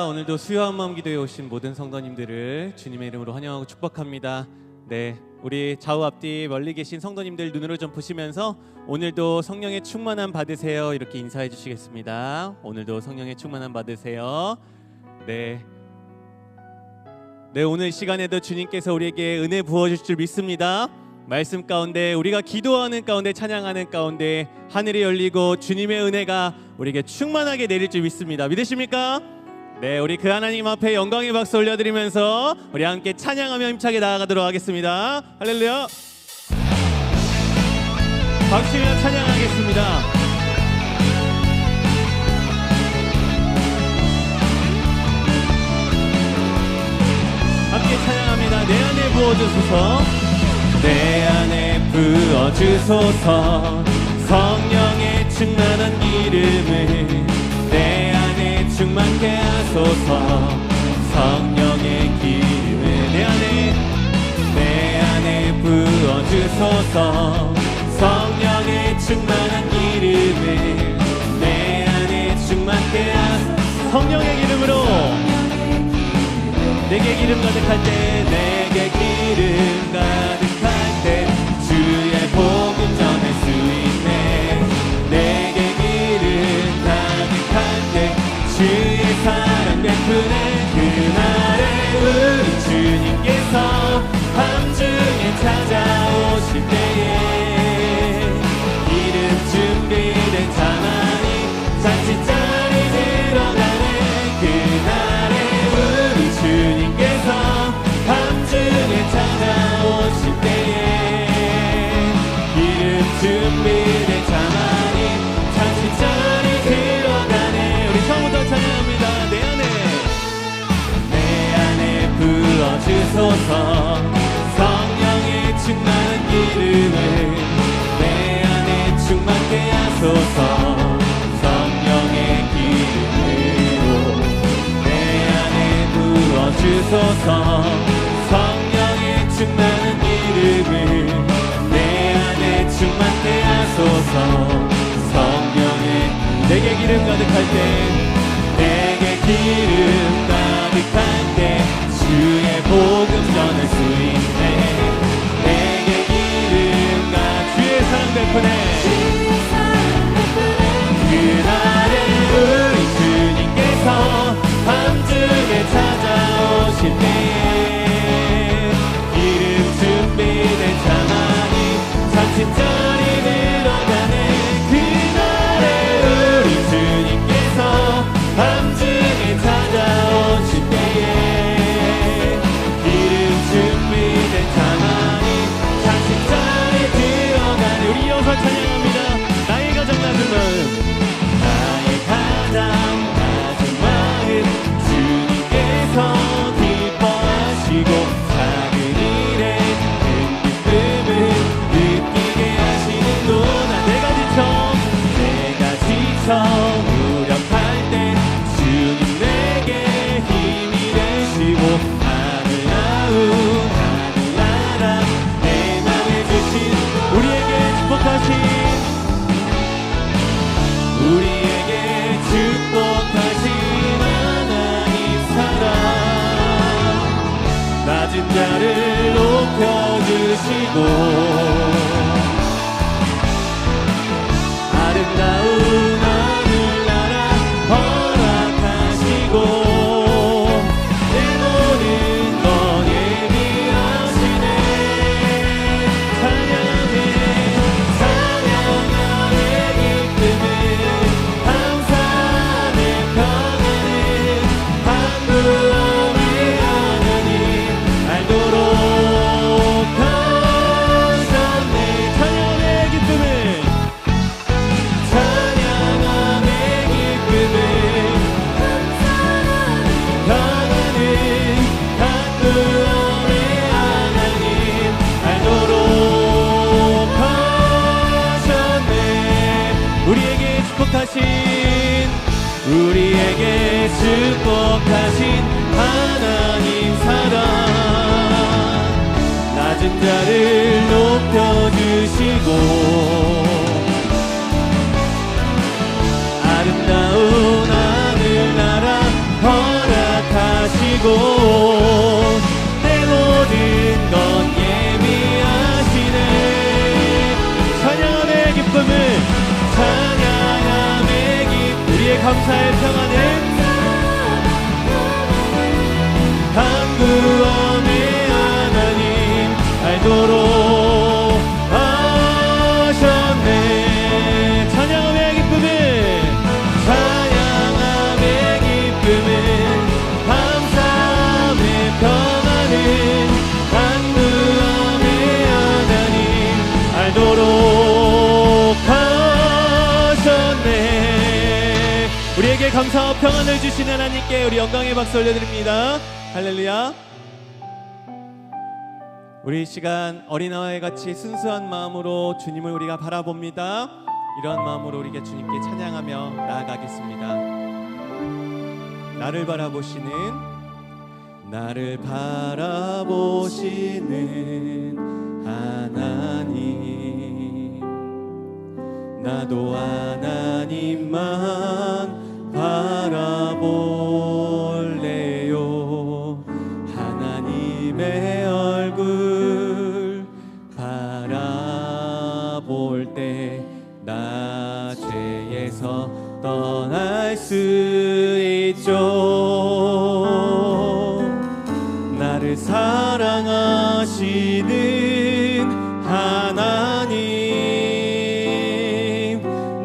오늘도 수요한 마음 기도에 오신 모든 성도님들을 주님의 이름으로 환영하고 축복합니다. 네, 우리 좌우 앞뒤 멀리 계신 성도님들 눈으로 좀 보시면서 오늘도 성령의 충만함 받으세요 이렇게 인사해 주시겠습니다. 오늘도 성령의 충만함 받으세요. 네, 오늘 시간에도 주님께서 우리에게 은혜 부어주실 줄 믿습니다. 말씀 가운데 우리가 기도하는 가운데 찬양하는 가운데 하늘이 열리고 주님의 은혜가 우리에게 충만하게 내릴 줄 믿습니다. 믿으십니까? 네, 우리 그 하나님 앞에 영광의 박수 올려드리면서 우리 함께 찬양하며 힘차게 나아가도록 하겠습니다. 할렐루야. 박수며 찬양하겠습니다. 함께 찬양합니다. 내 안에 부어주소서, 내 안에 부어주소서, 성령의 충만한 기름을 내 안에 충만케 하소서. 성령의 기름을 내 안에 부어주소서. 성령의 충만한 기름을 내 안에 충만케 하소서. 성령의 기름으로 내게 기름 가득할 때, 내게 기름 가득할 때 주의 복음 전할 수 있네. 내게 기름 가득할 때 주의 사랑 베푸네. 그날에 우리 주님께서 밤중에 찾아오실 때에 기름 준비된 자만이 잔치자리 들어가네. 그날에 우리 주님께서 밤중에 찾아오실 때에 기름 준비된 자만이 잔치자리 들어가네. 우리 처음부터 찬양합니다. 내 안에 부어주소서. 성령의 충만한 기름을 내 안에 충만케 하소서. 성령의 기름으로 내 안에 부어주소서. 성령의 충만한 기름을 내 안에 충만케 하소서. 성령의 내게 기름 가득할 때, 내게 기름 가득할 때 주의 복음 전할 수 있네. 내게 기름과 주의 사랑 베푸네. 그날에 우리 주님께서 밤중에 찾아오실 때에 기름 준비된 자만이 잔치자리 들어가네. 그날에 우리 주님께서 밤중에 찾아오실 때에 기름 준비된 자만이 잔치자리 들어가네. 우리 이어서 찬양합니다. 나의 가장 낮은 마음, 나의 가장 낮은 마음 주님께서 기뻐하시고 작은 일에 큰 기쁨을 느끼게 하시는구나. 내가 지쳐 무력할 때 주님 내게 힘이 되시고 하늘나라 내 맘에 주신 우리에게 축복하신 하나님 사랑, 낮은 자를 높여주시고 아름다운 하늘나라 허락하시고 내 모든 것 예비하시네. 찬양하네 기쁨을 감사하네 평안을 한구원의 하나님 알도록 하셨네. 찬양하네 기쁨을 우리에게 축복하신 하나님 사랑, 낮은 자를 높여주시고 아름다운 하늘나라 허락 감사의 평안을 간구함의 하나님 알도록 하셨네. 찬양함의 기쁨은 감사함의 평안은 간구함의 하나님 알도록 하셨네. 우리에게 감사와 평안을 주신 하나님께 우리 영광의 박수 올려드립니다. 할렐루야. 우리 이 시간 어린아이와 같이 순수한 마음으로 주님을 우리가 바라봅니다. 이런 마음으로 우리가 주님께 찬양하며 나아가겠습니다. 나를 바라보시는 하나님, 나도 하나님만 바라볼래요. 하나님의 얼굴 바라볼 때 나 죄에서 떠날 수 있죠. 나를 사랑하시는 하나님,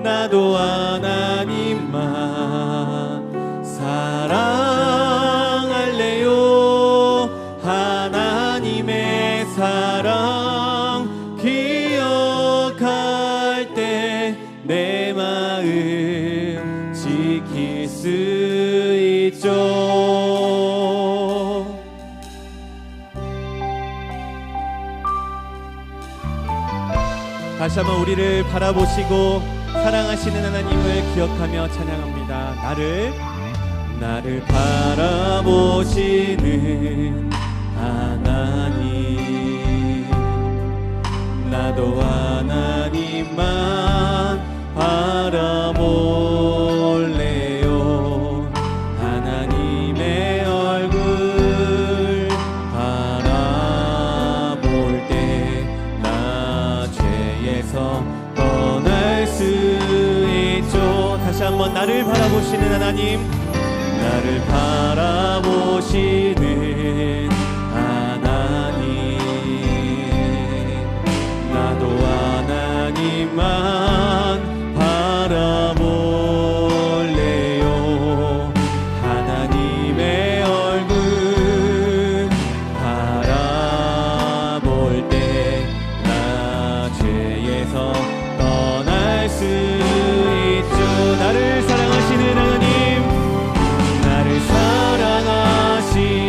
나도 하나님만 사랑할래요. 하나님의 사랑 기억할 때 내 마음 지킬 수 있죠. 다시 한번 우리를 바라보시고 사랑하시는 하나님을 기억하며 찬양합니다. 나를 바라보시는 하나님, 나도 하나님만 바라볼래요. 하나님의 얼굴 바라볼 때 나 죄에서 떠날 수 있죠. 다시 한번 나를 바라보시는 하나님, 나를 바라보시는 하나님, 나도 하나님만 바라볼래요. 하나님의 얼굴 바라볼 때 나 죄에서 떠날 수 있죠. 나를 사랑하시는 하나님, 나를 사랑하시는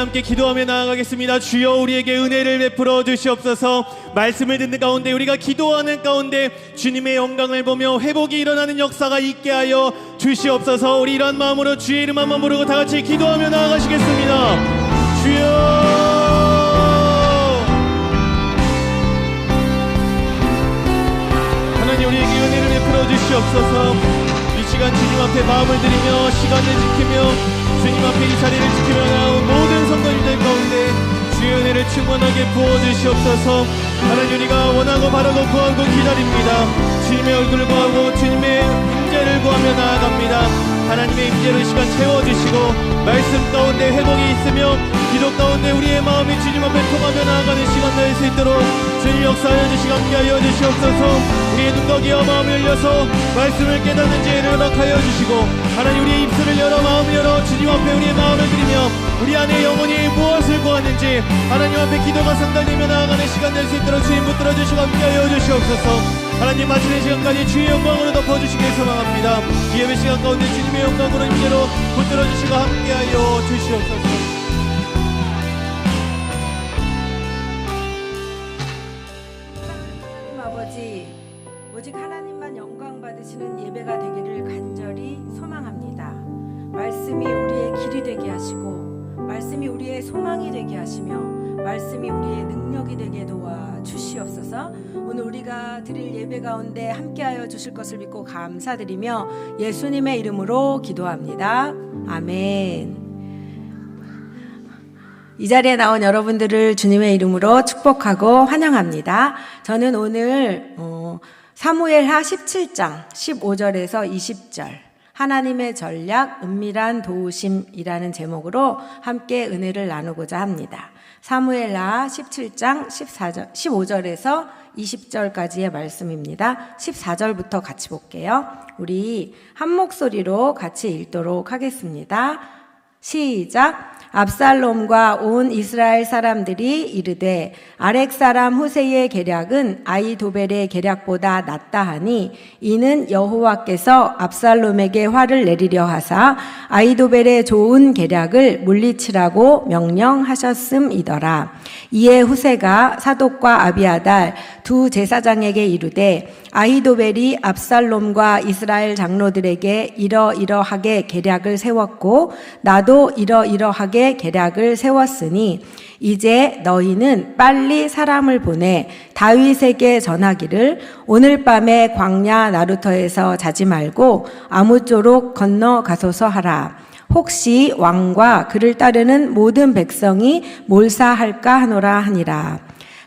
함께 기도하며 나아가겠습니다. 주여 우리에게 은혜를 베풀어 주시옵소서. 말씀을 듣는 가운데 우리가 기도하는 가운데 주님의 영광을 보며 회복이 일어나는 역사가 있게 하여 주시옵소서. 우리 이런 마음으로 주의 이름 한번 부르고 다 같이 기도하며 나아가시겠습니다. 주여 하나님 우리에게 은혜를 베풀어 주시옵소서. 이 시간 주님 앞에 마음을 드리며 시간을 지키며 주님 앞에 이 자리를 지키며 나온 모든 성도님들 가운데 주의 은혜를 충만하게 부어주시옵소서. 하나님 우리가 원하고 바라고 구하고 기다립니다. 주님의 얼굴을 구하고 주님의 임재를 구하며 나아갑니다. 하나님의 임재로 이 시간 채워주시고 말씀 가운데 회복이 있으며 기도 가운데 우리의 마음이 주님 앞에 통하며 나아가는 시간 될 수 있도록 주님 역사하여 주시고 함께하여 주시옵소서. 우리의 눈과 귀와 마음을 열려서 말씀을 깨닫는 지혜를 허락하여 주시고 하나님 우리의 입술을 열어 마음을 열어 주님 앞에 우리의 마음을 드리며 우리 안에 영혼이 무엇을 구하는지 하나님 앞에 기도가 상달되며 나아가는 시간 될 수 있도록 주님 붙들어 주시고 함께하여 주시옵소서. 하나님 마치는 시간까지 주의 영광으로 덮어주시길 소망합니다. 이 예배 시간 가운데 주님의 영광으로 임재로 붙들어 주시고 함께하여 주시옵소서. 오직 하나님만 영광 받으시는 예배가 되기를 간절히 소망합니다. 말씀이 우리의 길이 되게 하시고 말씀이 우리의 소망이 되게 하시며 말씀이 우리의 능력이 되게 도와 주시옵소서. 오늘 우리가 드릴 예배 가운데 함께하여 주실 것을 믿고 감사드리며 예수님의 이름으로 기도합니다. 아멘. 이 자리에 나온 여러분들을 주님의 이름으로 축복하고 환영합니다. 저는 오늘 사무엘하 17장 15절에서 20절 하나님의 전략 은밀한 도우심이라는 제목으로 함께 은혜를 나누고자 합니다. 사무엘하 17장 15절에서 20절까지의 말씀입니다. 14절부터 같이 볼게요. 우리 한 목소리로 같이 읽도록 하겠습니다. 시작. 압살롬과 온 이스라엘 사람들이 이르되 아렉 사람 후세의 계략은 아히도벨의 계략보다 낫다 하니 이는 여호와께서 압살롬에게 화를 내리려 하사 아히도벨의 좋은 계략을 물리치라고 명령하셨음이더라. 이에 후세가 사독과 아비아달 두 제사장에게 이르되 아히도벨이 압살롬과 이스라엘 장로들에게 이러이러하게 계략을 세웠고 나도 이러이러하게 계략을 세웠으니 이제 너희는 빨리 사람을 보내 다윗에게 전하기를 오늘 밤에 광야 나루터에서 자지 말고 아무쪼록 건너가소서 하라. 혹시 왕과 그를 따르는 모든 백성이 몰사할까 하노라 하니라.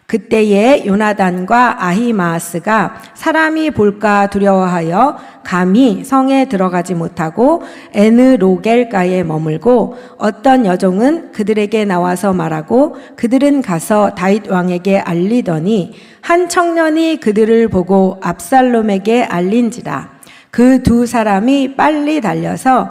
그때에 요나단과 아히마아스가 사람이 볼까 두려워하여 감히 성에 들어가지 못하고 에느로겔가에 머물고 어떤 여종은 그들에게 나와서 말하고 그들은 가서 다윗 왕에게 알리더니 한 청년이 그들을 보고 압살롬에게 알린지라. 그 두 사람이 빨리 달려서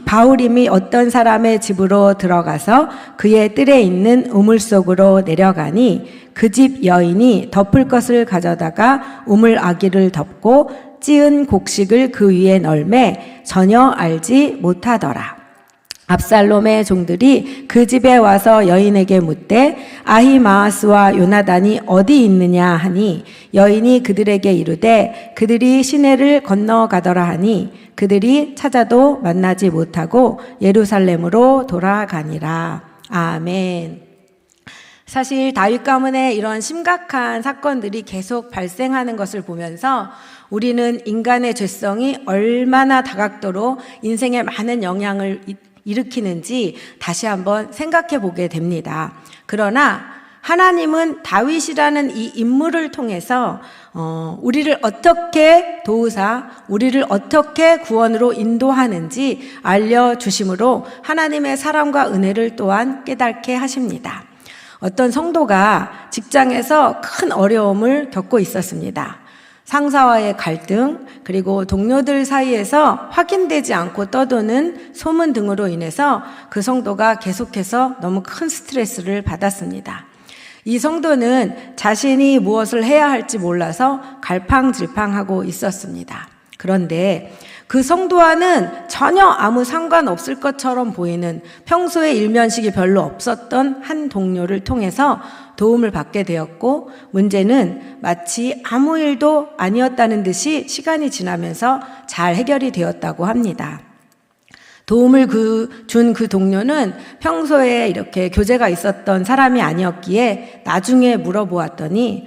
바울임이 어떤 사람의 집으로 들어가서 그의 뜰에 있는 우물 속으로 내려가니 그 집 여인이 덮을 것을 가져다가 우물 아기를 덮고 찌은 곡식을 그 위에 널매 전혀 알지 못하더라. 압살롬의 종들이 그 집에 와서 여인에게 묻되 아히마아스와 요나단이 어디 있느냐 하니 여인이 그들에게 이르되 그들이 시내를 건너가더라 하니 그들이 찾아도 만나지 못하고 예루살렘으로 돌아가니라. 아멘. 사실 다윗 가문의 이런 심각한 사건들이 계속 발생하는 것을 보면서 우리는 인간의 죄성이 얼마나 다각도로 인생에 많은 영향을 일으키는지 다시 한번 생각해 보게 됩니다. 그러나 하나님은 다윗이라는 이 인물을 통해서 우리를 어떻게 도우사 우리를 어떻게 구원으로 인도하는지 알려주심으로 하나님의 사랑과 은혜를 또한 깨닫게 하십니다. 어떤 성도가 직장에서 큰 어려움을 겪고 있었습니다. 상사와의 갈등, 그리고 동료들 사이에서 확인되지 않고 떠도는 소문 등으로 인해서 그 성도가 계속해서 너무 큰 스트레스를 받았습니다. 이 성도는 자신이 무엇을 해야 할지 몰라서 갈팡질팡하고 있었습니다. 그런데 그 성도와는 전혀 아무 상관없을 것처럼 보이는 평소에 일면식이 별로 없었던 한 동료를 통해서 도움을 받게 되었고, 문제는 마치 아무 일도 아니었다는 듯이 시간이 지나면서 잘 해결이 되었다고 합니다. 도움을 준 그 동료는 평소에 이렇게 교제가 있었던 사람이 아니었기에 나중에 물어보았더니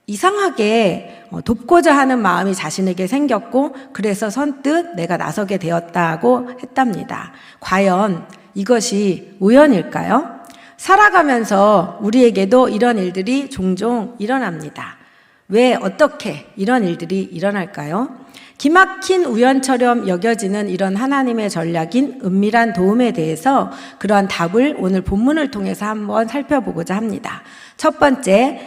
이상하게 돕고자 하는 마음이 자신에게 생겼고, 그래서 선뜻 내가 나서게 되었다고 했답니다. 과연 이것이 우연일까요? 살아가면서 우리에게도 이런 일들이 종종 일어납니다. 왜 어떻게 이런 일들이 일어날까요? 기막힌 우연처럼 여겨지는 이런 하나님의 전략인 은밀한 도움에 대해서 그러한 답을 오늘 본문을 통해서 한번 살펴보고자 합니다. 첫 번째,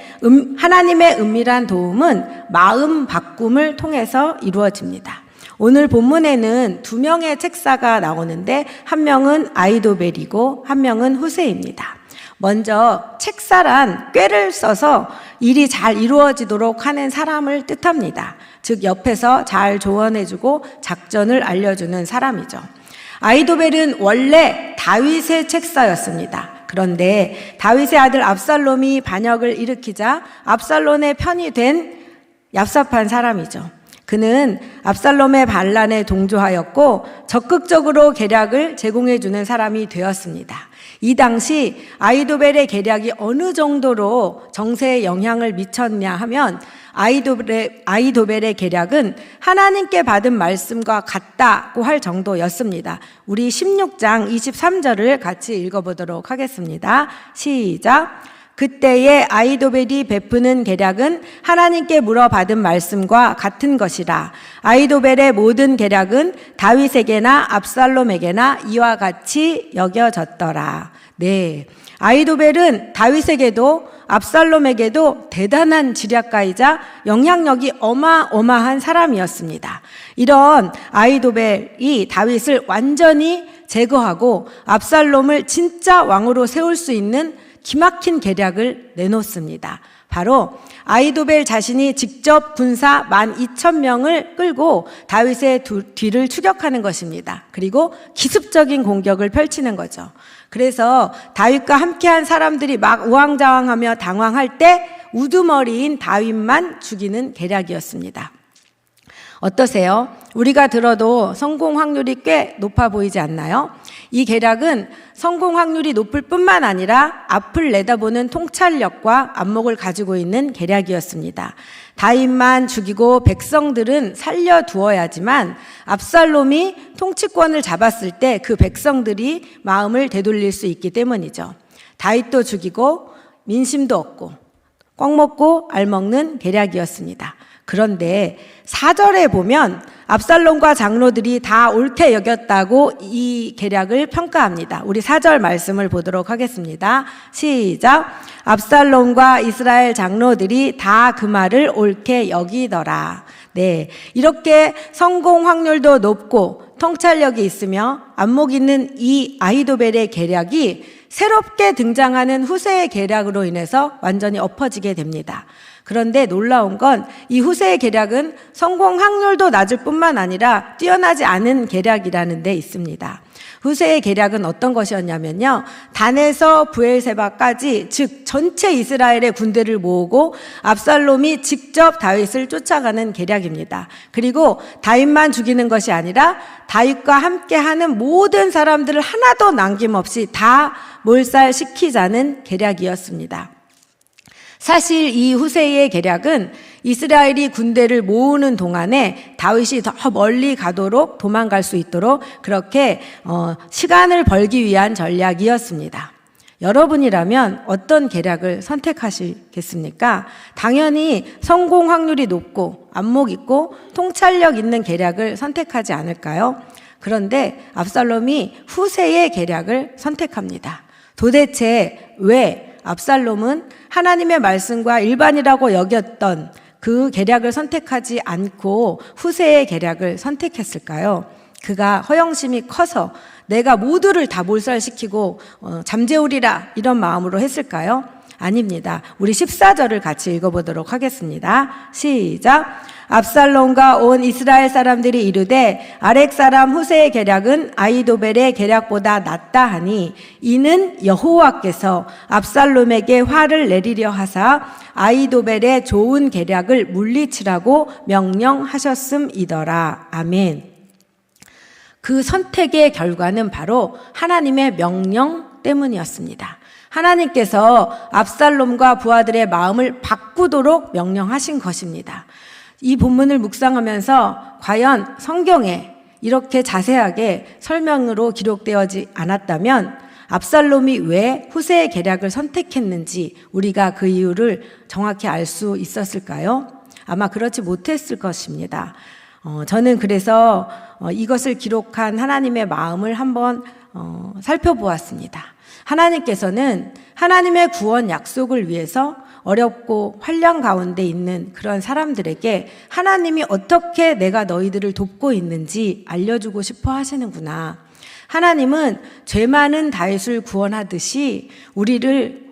하나님의 은밀한 도움은 마음 바꿈을 통해서 이루어집니다. 오늘 본문에는 두 명의 책사가 나오는데 한 명은 아이도벨이고 한 명은 후세입니다. 먼저 책사란 꾀를 써서 일이 잘 이루어지도록 하는 사람을 뜻합니다. 즉 옆에서 잘 조언해주고 작전을 알려주는 사람이죠. 아이도벨은 원래 다윗의 책사였습니다. 그런데 다윗의 아들 압살롬이 반역을 일으키자 압살롬의 편이 된 얍삽한 사람이죠. 그는 압살롬의 반란에 동조하였고 적극적으로 계략을 제공해주는 사람이 되었습니다. 이 당시 아이도벨의 계략이 어느 정도로 정세에 영향을 미쳤냐 하면 아이도벨의 계략은 하나님께 받은 말씀과 같다고 할 정도였습니다. 우리 16장 23절을 같이 읽어보도록 하겠습니다. 시작. 그때에 아이도벨이 베푸는 계략은 하나님께 물어받은 말씀과 같은 것이라. 아이도벨의 모든 계략은 다윗에게나 압살롬에게나 이와 같이 여겨졌더라. 네, 아이도벨은 다윗에게도 압살롬에게도 대단한 지략가이자 영향력이 어마어마한 사람이었습니다. 이런 아이도벨이 다윗을 완전히 제거하고 압살롬을 진짜 왕으로 세울 수 있는 기막힌 계략을 내놓습니다. 바로 아이도벨 자신이 직접 군사 12,000명을 끌고 다윗의 뒤를 추격하는 것입니다. 그리고 기습적인 공격을 펼치는 거죠. 그래서 다윗과 함께한 사람들이 막 우왕좌왕하며 당황할 때 우두머리인 다윗만 죽이는 계략이었습니다. 어떠세요? 우리가 들어도 성공 확률이 꽤 높아 보이지 않나요? 이 계략은 성공 확률이 높을 뿐만 아니라 앞을 내다보는 통찰력과 안목을 가지고 있는 계략이었습니다. 다윗만 죽이고 백성들은 살려두어야지만 압살롬이 통치권을 잡았을 때 그 백성들이 마음을 되돌릴 수 있기 때문이죠. 다윗도 죽이고 민심도 얻고 꽉 먹고 알 먹는 계략이었습니다. 그런데 4절에 보면 압살롬과 장로들이 다 옳게 여겼다고 이 계략을 평가합니다. 우리 4절 말씀을 보도록 하겠습니다. 시작. 압살롬과 이스라엘 장로들이 다 그 말을 옳게 여기더라. 네, 이렇게 성공 확률도 높고 통찰력이 있으며 안목 있는 이 아이도벨의 계략이 새롭게 등장하는 후세의 계략으로 인해서 완전히 엎어지게 됩니다. 그런데 놀라운 건 이 후세의 계략은 성공 확률도 낮을 뿐만 아니라 뛰어나지 않은 계략이라는 데 있습니다. 후세의 계략은 어떤 것이었냐면요, 단에서 브엘세바까지, 즉 전체 이스라엘의 군대를 모으고 압살롬이 직접 다윗을 쫓아가는 계략입니다. 그리고 다윗만 죽이는 것이 아니라 다윗과 함께하는 모든 사람들을 하나도 남김없이 다 몰살시키자는 계략이었습니다. 사실 이 후세의 계략은 이스라엘이 군대를 모으는 동안에 다윗이 더 멀리 가도록 도망갈 수 있도록 그렇게 시간을 벌기 위한 전략이었습니다. 여러분이라면 어떤 계략을 선택하시겠습니까? 당연히 성공 확률이 높고 안목 있고 통찰력 있는 계략을 선택하지 않을까요? 그런데 압살롬이 후세의 계략을 선택합니다. 도대체 왜 압살롬은 하나님의 말씀과 일반이라고 여겼던 그 계략을 선택하지 않고 후세의 계략을 선택했을까요? 그가 허영심이 커서 내가 모두를 다 몰살시키고 잠재우리라 이런 마음으로 했을까요? 아닙니다. 우리 14절을 같이 읽어보도록 하겠습니다. 시작. 압살롬과 온 이스라엘 사람들이 이르되 아렉 사람 후세의 계략은 아히도벨의 계략보다 낫다 하니 이는 여호와께서 압살롬에게 화를 내리려 하사 아히도벨의 좋은 계략을 물리치라고 명령하셨음이더라. 아멘. 그 선택의 결과는 바로 하나님의 명령 때문이었습니다. 하나님께서 압살롬과 부하들의 마음을 바꾸도록 명령하신 것입니다. 이 본문을 묵상하면서 과연 성경에 이렇게 자세하게 설명으로 기록되어지 않았다면 압살롬이 왜 후세의 계략을 선택했는지 우리가 그 이유를 정확히 알 수 있었을까요? 아마 그렇지 못했을 것입니다. 저는 그래서 이것을 기록한 하나님의 마음을 한번 살펴보았습니다. 하나님께서는 하나님의 구원 약속을 위해서 어렵고 환난 가운데 있는 그런 사람들에게 하나님이 어떻게 내가 너희들을 돕고 있는지 알려주고 싶어 하시는구나. 하나님은 죄 많은 다윗을 구원하듯이 우리를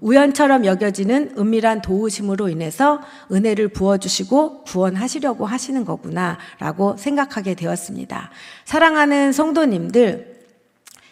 우연처럼 여겨지는 은밀한 도우심으로 인해서 은혜를 부어주시고 구원하시려고 하시는 거구나 라고 생각하게 되었습니다. 사랑하는 성도님들,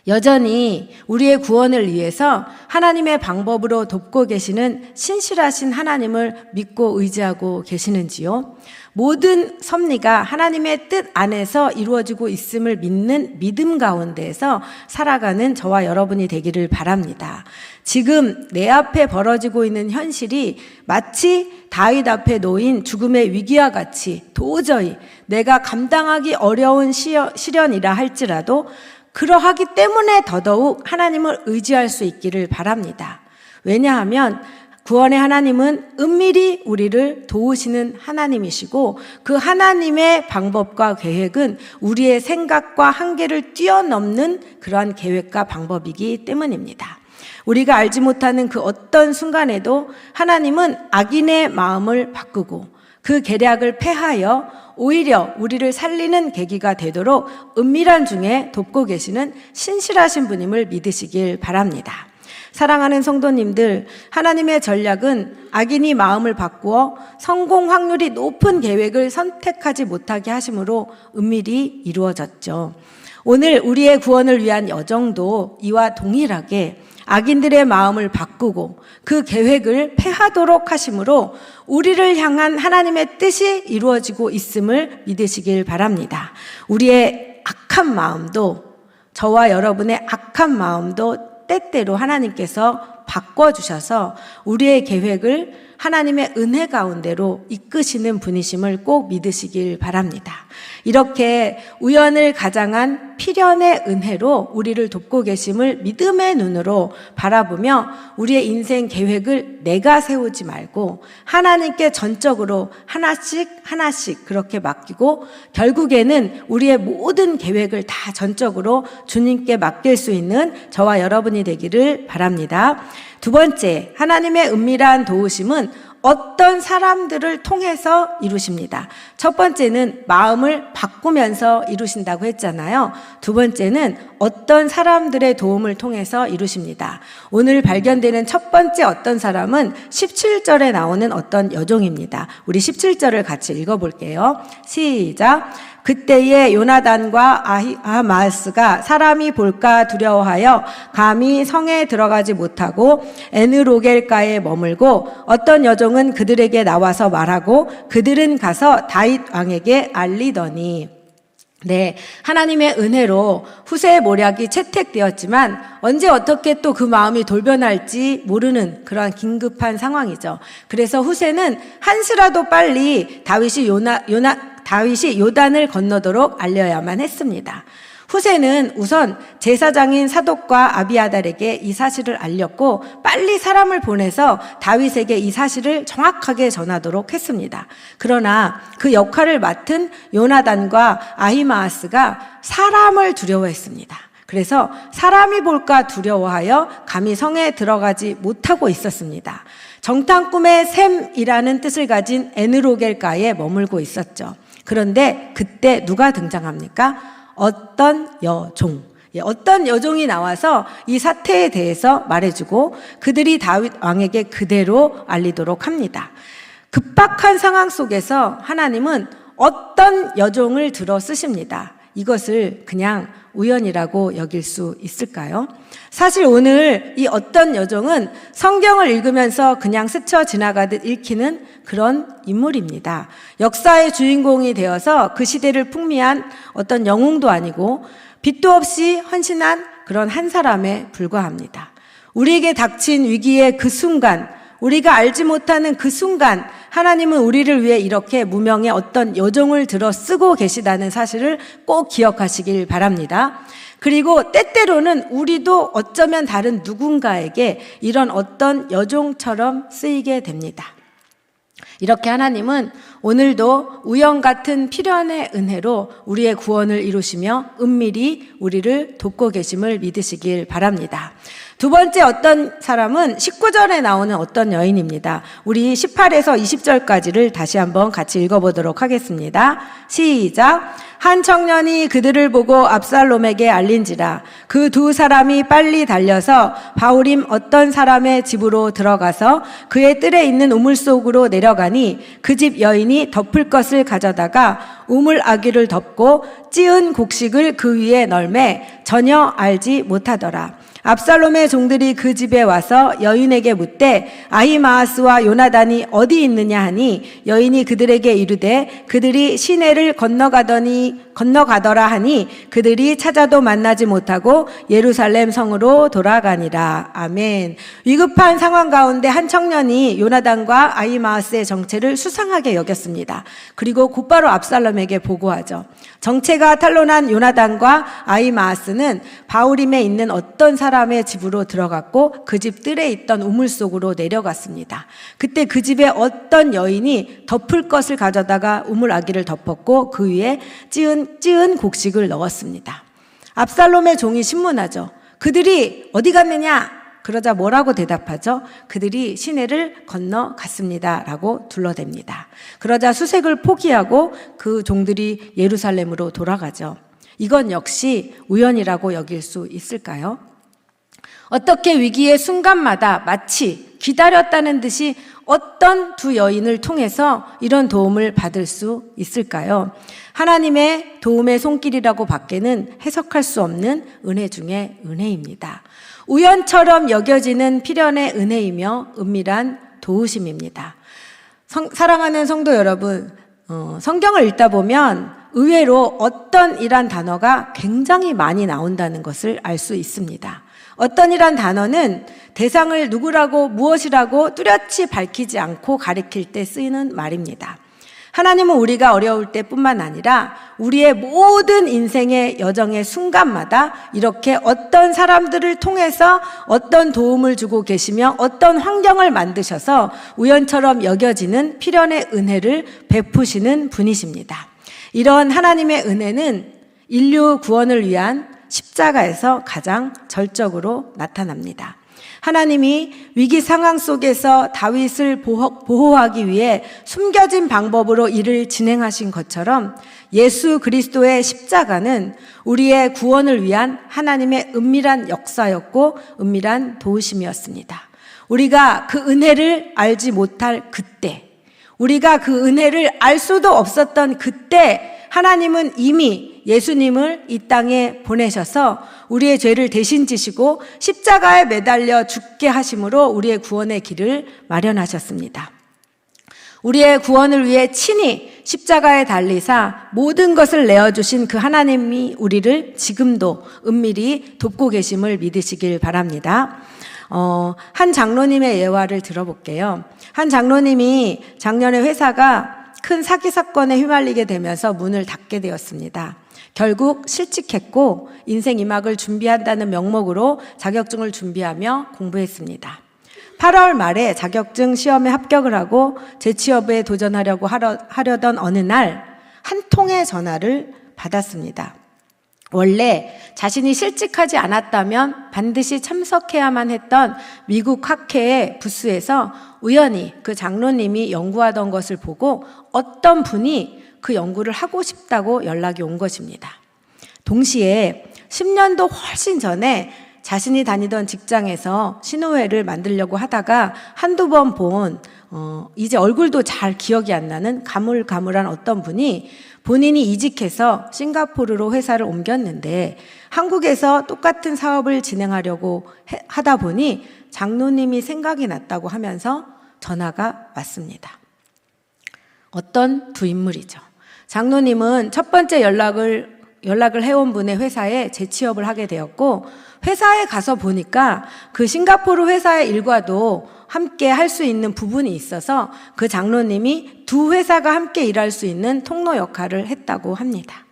여전히 우리의 구원을 위해서 하나님의 방법으로 돕고 계시는 신실하신 하나님을 믿고 의지하고 계시는지요? 모든 섭리가 하나님의 뜻 안에서 이루어지고 있음을 믿는 믿음 가운데에서 살아가는 저와 여러분이 되기를 바랍니다. 지금 내 앞에 벌어지고 있는 현실이 마치 다윗 앞에 놓인 죽음의 위기와 같이 도저히 내가 감당하기 어려운 시련이라 할지라도 그러하기 때문에 더더욱 하나님을 의지할 수 있기를 바랍니다. 왜냐하면 구원의 하나님은 은밀히 우리를 도우시는 하나님이시고 그 하나님의 방법과 계획은 우리의 생각과 한계를 뛰어넘는 그러한 계획과 방법이기 때문입니다. 우리가 알지 못하는 그 어떤 순간에도 하나님은 악인의 마음을 바꾸고 그 계략을 패하여 오히려 우리를 살리는 계기가 되도록 은밀한 중에 돕고 계시는 신실하신 분임을 믿으시길 바랍니다. 사랑하는 성도님들, 하나님의 전략은 악인이 마음을 바꾸어 성공 확률이 높은 계획을 선택하지 못하게 하심으로 은밀히 이루어졌죠. 오늘 우리의 구원을 위한 여정도 이와 동일하게 악인들의 마음을 바꾸고 그 계획을 패하도록 하심으로 우리를 향한 하나님의 뜻이 이루어지고 있음을 믿으시길 바랍니다. 우리의 악한 마음도, 저와 여러분의 악한 마음도 때때로 하나님께서 바꿔주셔서 우리의 계획을 하나님의 은혜 가운데로 이끄시는 분이심을 꼭 믿으시길 바랍니다. 이렇게 우연을 가장한 필연의 은혜로 우리를 돕고 계심을 믿음의 눈으로 바라보며 우리의 인생 계획을 내가 세우지 말고 하나님께 전적으로 하나씩 그렇게 맡기고 결국에는 우리의 모든 계획을 다 전적으로 주님께 맡길 수 있는 저와 여러분이 되기를 바랍니다. 두 번째, 하나님의 은밀한 도우심은 어떤 사람들을 통해서 이루십니다. 첫 번째는 마음을 바꾸면서 이루신다고 했잖아요. 두 번째는 어떤 사람들의 도움을 통해서 이루십니다. 오늘 발견되는 첫 번째 어떤 사람은 17절에 나오는 어떤 여종입니다. 우리 17절을 같이 읽어볼게요. 시작. 그때에 요나단과 아히마아스가 사람이 볼까 두려워하여 감히 성에 들어가지 못하고 에느로겔가에 머물고 어떤 여종은 그들에게 나와서 말하고 그들은 가서 다윗 왕에게 알리더니. 네, 하나님의 은혜로 후세의 모략이 채택되었지만 언제 어떻게 또 그 마음이 돌변할지 모르는 그런 긴급한 상황이죠. 그래서 후세는 한시라도 빨리 다윗이 요단을 건너도록 알려야만 했습니다. 후세는 우선 제사장인 사독과 아비아달에게 이 사실을 알렸고 빨리 사람을 보내서 다윗에게 이 사실을 정확하게 전하도록 했습니다. 그러나 그 역할을 맡은 요나단과 아히마아스가 사람을 두려워했습니다. 그래서 사람이 볼까 두려워하여 감히 성에 들어가지 못하고 있었습니다. 정탐꾼의 샘이라는 뜻을 가진 에느로겔가에 머물고 있었죠. 그런데 그때 누가 등장합니까? 어떤 여종. 어떤 여종이 나와서 이 사태에 대해서 말해주고 그들이 다윗 왕에게 그대로 알리도록 합니다. 급박한 상황 속에서 하나님은 어떤 여종을 들어 쓰십니다. 이것을 그냥 우연이라고 여길 수 있을까요? 사실 오늘 이 어떤 여종은 성경을 읽으면서 그냥 스쳐 지나가듯 읽히는 그런 인물입니다. 역사의 주인공이 되어서 그 시대를 풍미한 어떤 영웅도 아니고 빛도 없이 헌신한 그런 한 사람에 불과합니다. 우리에게 닥친 위기의 그 순간, 우리가 알지 못하는 그 순간 하나님은 우리를 위해 이렇게 무명의 어떤 여종을 들어 쓰고 계시다는 사실을 꼭 기억하시길 바랍니다. 그리고 때때로는 우리도 어쩌면 다른 누군가에게 이런 어떤 여종처럼 쓰이게 됩니다. 이렇게 하나님은 오늘도 우연 같은 필연의 은혜로 우리의 구원을 이루시며 은밀히 우리를 돕고 계심을 믿으시길 바랍니다. 두 번째 어떤 사람은 19절에 나오는 어떤 여인입니다. 우리 18에서 20절까지를 다시 한번 같이 읽어보도록 하겠습니다. 시작. 한 청년이 그들을 보고 압살롬에게 알린지라 그 두 사람이 빨리 달려서 바후림 어떤 사람의 집으로 들어가서 그의 뜰에 있는 우물 속으로 내려가니 그 집 여인이 덮을 것을 가져다가 우물 아귀를 덮고 찌은 곡식을 그 위에 널매 전혀 알지 못하더라. 압살롬의 종들이 그 집에 와서 여인에게 묻되 아히마아스와 요나단이 어디 있느냐 하니 여인이 그들에게 이르되 그들이 시내를 건너가더라 하니 그들이 찾아도 만나지 못하고 예루살렘 성으로 돌아가니라. 아멘. 위급한 상황 가운데 한 청년이 요나단과 아히마아스의 정체를 수상하게 여겼습니다. 그리고 곧바로 압살롬에게 보고하죠. 정체가 탄로난 요나단과 아히마아스는 바후림에 있는 어떤 사람의 집으로 들어갔고 그 집 뜰에 있던 우물 속으로 내려갔습니다. 그때 그 집에 어떤 여인이 덮을 것을 가져다가 우물 아귀를 덮었고 그 위에 찌은 곡식을 넣었습니다. 압살롬의 종이 신문하죠. 그들이 어디 갔느냐? 그러자 뭐라고 대답하죠? 그들이 시내를 건너갔습니다 라고 둘러댑니다. 그러자 수색을 포기하고 그 종들이 예루살렘으로 돌아가죠. 이건 역시 우연이라고 여길 수 있을까요? 어떻게 위기의 순간마다 마치 기다렸다는 듯이 어떤 두 여인을 통해서 이런 도움을 받을 수 있을까요? 하나님의 도움의 손길이라고 밖에는 해석할 수 없는 은혜 중에 은혜입니다. 우연처럼 여겨지는 필연의 은혜이며 은밀한 도우심입니다. 사랑하는 성도 여러분, 성경을 읽다 보면 의외로 어떤 이란 단어가 굉장히 많이 나온다는 것을 알 수 있습니다. 어떤 이란 단어는 대상을 누구라고 무엇이라고 뚜렷이 밝히지 않고 가리킬 때 쓰이는 말입니다. 하나님은 우리가 어려울 때뿐만 아니라 우리의 모든 인생의 여정의 순간마다 이렇게 어떤 사람들을 통해서 어떤 도움을 주고 계시며 어떤 환경을 만드셔서 우연처럼 여겨지는 필연의 은혜를 베푸시는 분이십니다. 이런 하나님의 은혜는 인류 구원을 위한 십자가에서 가장 절적으로 나타납니다. 하나님이 위기 상황 속에서 다윗을 보호하기 위해 숨겨진 방법으로 일을 진행하신 것처럼 예수 그리스도의 십자가는 우리의 구원을 위한 하나님의 은밀한 역사였고 은밀한 도우심이었습니다. 우리가 그 은혜를 알지 못할 그때, 우리가 그 은혜를 알 수도 없었던 그때 하나님은 이미 예수님을 이 땅에 보내셔서 우리의 죄를 대신 지시고 십자가에 매달려 죽게 하심으로 우리의 구원의 길을 마련하셨습니다. 우리의 구원을 위해 친히 십자가에 달리사 모든 것을 내어주신 그 하나님이 우리를 지금도 은밀히 돕고 계심을 믿으시길 바랍니다. 한 장로님의 예화를 들어볼게요. 한 장로님이 작년에 회사가 큰 사기 사건에 휘말리게 되면서 문을 닫게 되었습니다. 결국 실직했고 인생 2막을 준비한다는 명목으로 자격증을 준비하며 공부했습니다. 8월 말에 자격증 시험에 합격을 하고 재취업에 도전하려고 하려던 어느 날 한 통의 전화를 받았습니다. 원래 자신이 실직하지 않았다면 반드시 참석해야만 했던 미국 학회의 부스에서 우연히 그 장로님이 연구하던 것을 보고 어떤 분이 그 연구를 하고 싶다고 연락이 온 것입니다. 동시에 10년도 훨씬 전에 자신이 다니던 직장에서 신호회를 만들려고 하다가 한두 번 본 이제 얼굴도 잘 기억이 안 나는 가물가물한 어떤 분이 본인이 이직해서 싱가포르로 회사를 옮겼는데 한국에서 똑같은 사업을 진행하려고 하다 보니 장로님이 생각이 났다고 하면서 전화가 왔습니다. 어떤 두 인물이죠. 장로님은 첫 번째 연락을 해온 분의 회사에 재취업을 하게 되었고, 회사에 가서 보니까 그 싱가포르 회사의 일과도 함께 할 수 있는 부분이 있어서 그 장로님이 두 회사가 함께 일할 수 있는 통로 역할을 했다고 합니다.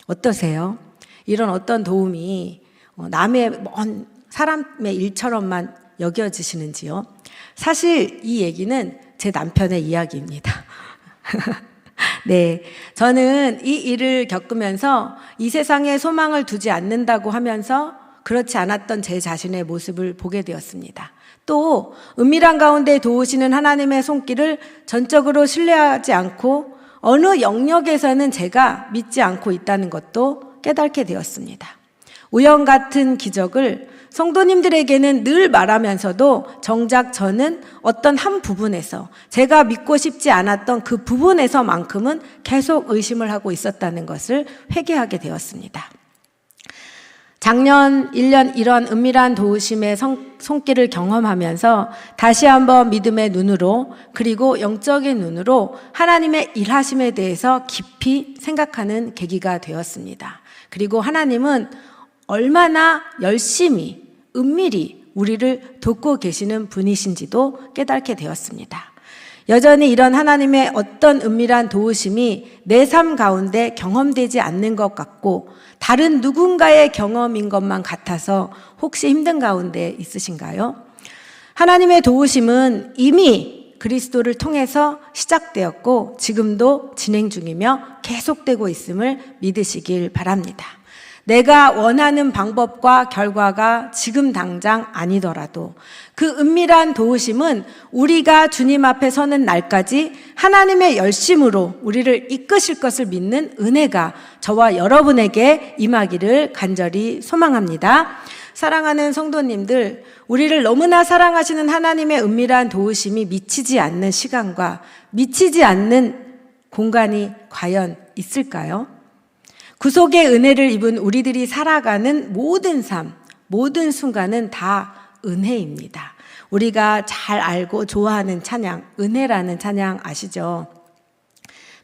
어떠세요? 이런 어떤 도움이 남의 먼 사람의 일처럼만 여겨지시는지요? 사실 이 얘기는 제 남편의 이야기입니다. 네, 저는 이 일을 겪으면서 이 세상에 소망을 두지 않는다고 하면서 그렇지 않았던 제 자신의 모습을 보게 되었습니다. 또 은밀한 가운데 도우시는 하나님의 손길을 전적으로 신뢰하지 않고 어느 영역에서는 제가 믿지 않고 있다는 것도 깨닫게 되었습니다. 우연 같은 기적을 성도님들에게는 늘 말하면서도 정작 저는 어떤 한 부분에서 제가 믿고 싶지 않았던 그 부분에서만큼은 계속 의심을 하고 있었다는 것을 회개하게 되었습니다. 작년 1년 이런 은밀한 도우심의 손길을 경험하면서 다시 한번 믿음의 눈으로 그리고 영적인 눈으로 하나님의 일하심에 대해서 깊이 생각하는 계기가 되었습니다. 그리고 하나님은 얼마나 열심히 은밀히 우리를 돕고 계시는 분이신지도 깨닫게 되었습니다. 여전히 이런 하나님의 어떤 은밀한 도우심이 내 삶 가운데 경험되지 않는 것 같고 다른 누군가의 경험인 것만 같아서 혹시 힘든 가운데 있으신가요? 하나님의 도우심은 이미 그리스도를 통해서 시작되었고 지금도 진행 중이며 계속되고 있음을 믿으시길 바랍니다. 내가 원하는 방법과 결과가 지금 당장 아니더라도 그 은밀한 도우심은 우리가 주님 앞에 서는 날까지 하나님의 열심으로 우리를 이끄실 것을 믿는 은혜가 저와 여러분에게 임하기를 간절히 소망합니다. 사랑하는 성도님들, 우리를 너무나 사랑하시는 하나님의 은밀한 도우심이 미치지 않는 시간과 미치지 않는 공간이 과연 있을까요? 구속의 은혜를 입은 우리들이 살아가는 모든 삶, 모든 순간은 다 은혜입니다. 우리가 잘 알고 좋아하는 찬양, 은혜라는 찬양 아시죠?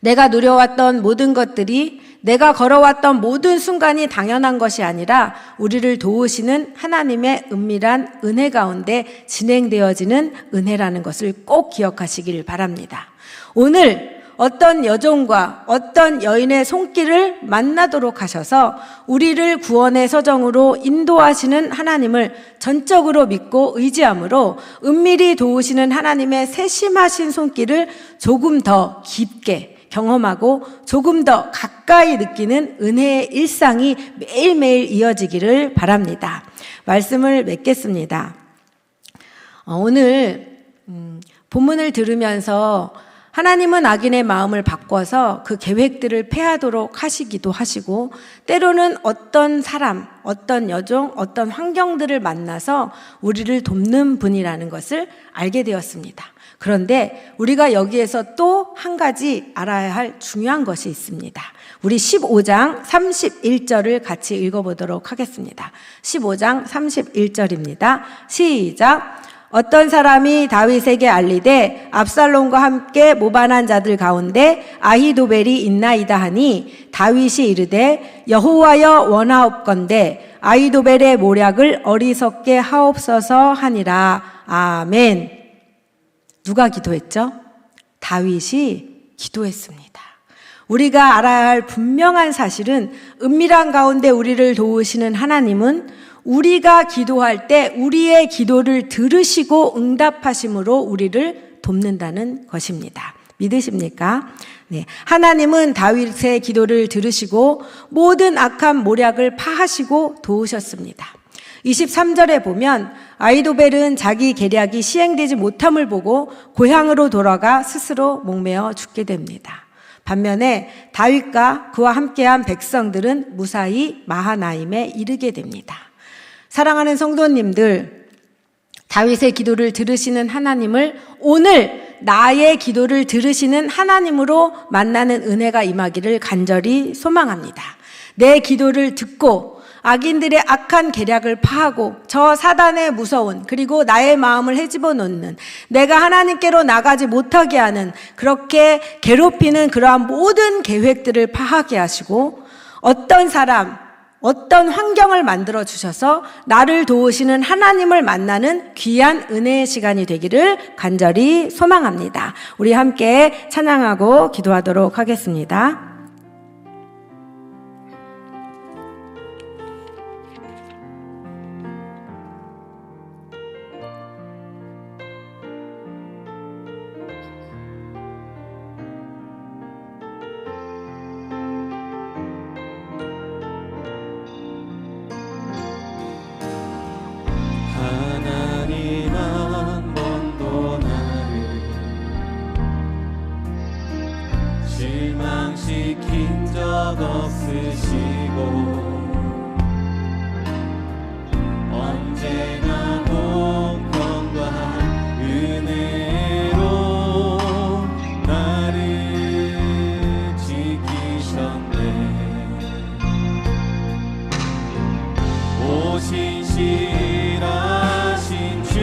내가 누려왔던 모든 것들이, 내가 걸어왔던 모든 순간이 당연한 것이 아니라 우리를 도우시는 하나님의 은밀한 은혜 가운데 진행되어지는 은혜라는 것을 꼭 기억하시길 바랍니다. 오늘 어떤 여종과 어떤 여인의 손길을 만나도록 하셔서 우리를 구원의 서정으로 인도하시는 하나님을 전적으로 믿고 의지함으로 은밀히 도우시는 하나님의 세심하신 손길을 조금 더 깊게 경험하고 조금 더 가까이 느끼는 은혜의 일상이 매일매일 이어지기를 바랍니다. 말씀을 맺겠습니다. 오늘 본문을 들으면서 하나님은 악인의 마음을 바꿔서 그 계획들을 폐하도록 하시기도 하시고 때로는 어떤 사람, 어떤 여종, 어떤 환경들을 만나서 우리를 돕는 분이라는 것을 알게 되었습니다. 그런데 우리가 여기에서 또 한 가지 알아야 할 중요한 것이 있습니다. 우리 15장 31절을 같이 읽어보도록 하겠습니다. 15장 31절입니다. 시작! 어떤 사람이 다윗에게 알리되 압살롬과 함께 모반한 자들 가운데 아히도벨이 있나이다 하니 다윗이 이르되 여호와여 원하옵건대 아히도벨의 모략을 어리석게 하옵소서 하니라. 아멘. 누가 기도했죠? 다윗이 기도했습니다. 우리가 알아야 할 분명한 사실은 은밀한 가운데 우리를 도우시는 하나님은 우리가 기도할 때 우리의 기도를 들으시고 응답하심으로 우리를 돕는다는 것입니다. 믿으십니까? 네. 하나님은 다윗의 기도를 들으시고 모든 악한 모략을 파하시고 도우셨습니다. 23절에 보면 아히도벨은 자기 계략이 시행되지 못함을 보고 고향으로 돌아가 스스로 목매어 죽게 됩니다. 반면에 다윗과 그와 함께한 백성들은 무사히 마하나임에 이르게 됩니다. 사랑하는 성도님들, 다윗의 기도를 들으시는 하나님을 오늘 나의 기도를 들으시는 하나님으로 만나는 은혜가 임하기를 간절히 소망합니다. 내 기도를 듣고 악인들의 악한 계략을 파하고 저 사단의 무서운, 그리고 나의 마음을 헤집어 놓는, 내가 하나님께로 나가지 못하게 하는, 그렇게 괴롭히는 그러한 모든 계획들을 파하게 하시고 어떤 사람, 어떤 환경을 만들어 주셔서 나를 도우시는 하나님을 만나는 귀한 은혜의 시간이 되기를 간절히 소망합니다. 우리 함께 찬양하고 기도하도록 하겠습니다. 하나님 한 번도 나를 실망시킨 적 없으시고 언제나 공평과 은혜로 나를 지키셨네. 오신 신실하신 주,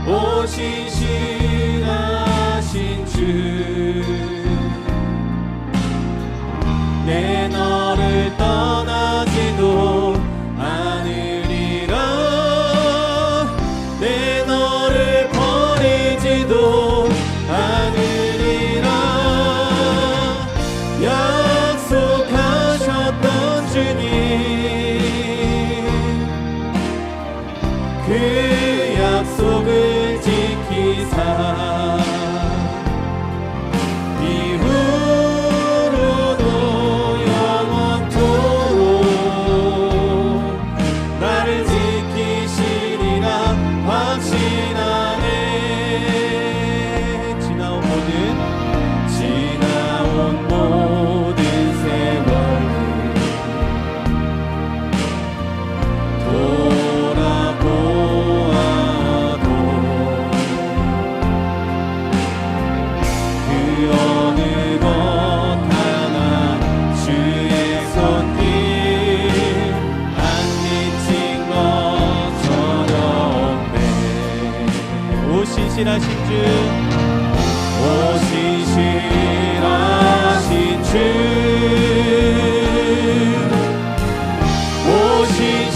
오신 신실하신 주, 내 너를 떠나지도 않으리라, 내 너를 버리지도 않으리라. 약속하셨던 주님, 그 약속을 지키사 이후로도 영원토록 나를 지키시리라 확신하네. 지나온 모든 세월을 돌아보아도 그 어느 것 하나 주의 손길 안 미친 것 전혀 없네. 오 신실하신 주, 오 신실하신 주, 오 신실하신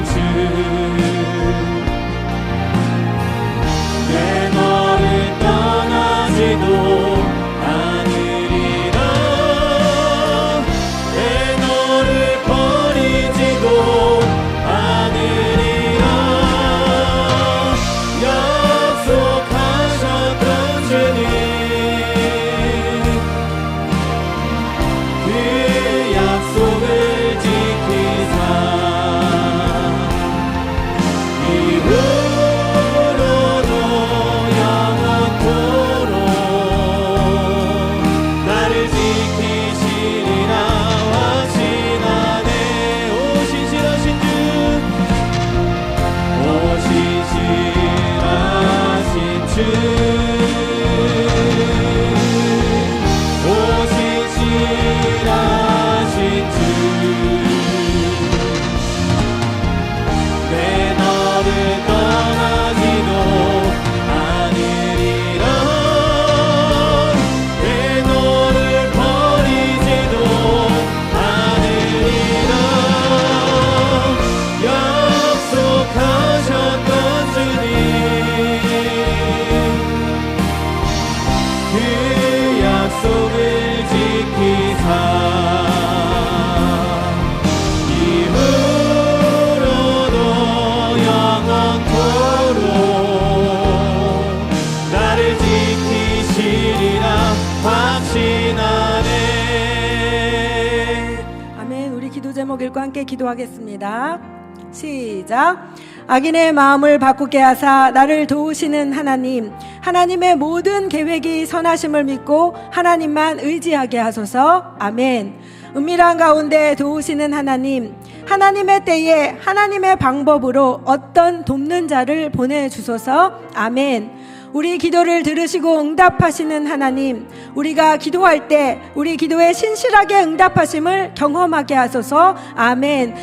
주, 내 너를 떠나지도 않으리라, 내 너를 버리지도 않으리라. 약속하셨던 주님, 그 약속을 지키사 이후로도 영원토록 나를 지키시리라 확신하네. 오 신실하신 주, 오 신실하신 주, 오 신실하신 주, 내 너를 떠나지도 않으리라, 내 너를 버리지도 않으리라. 약속하셨던 주님, 그 약속을 지키사 이후로도 영원토록 나를 지키시리라 확신하네. 아멘. 우리 기도 제목 읽고 함께 기도하겠습니다. 시작. 악인의 마음을 바꾸게 하사 나를 도우시는 하나님, 하나님의 모든 계획이 선하심을 믿고 하나님만 의지하게 하소서. 아멘. 은밀한 가운데 도우시는 하나님, 하나님의 때에 하나님의 방법으로 어떤 돕는 자를 보내주소서. 아멘. 우리 기도를 들으시고 응답하시는 하나님, 우리가 기도할 때 우리 기도에 신실하게 응답하심을 경험하게 하소서. 아멘.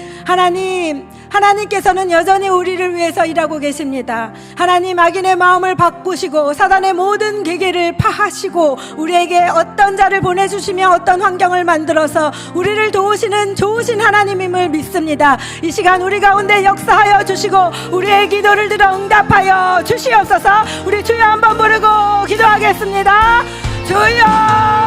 하나님께서는 여전히 우리를 위해서 일하고 계십니다. 하나님, 악인의 마음을 바꾸시고 사단의 모든 계계를 파하시고 우리에게 어떤 자를 보내주시며 어떤 환경을 만들어서 우리를 도우시는 좋으신 하나님임을 믿습니다. 이 시간 우리 가운데 역사하여 주시고 우리의 기도를 들어 응답하여 주시옵소서. 우리 주여 한번 부르고 기도하겠습니다. 주여!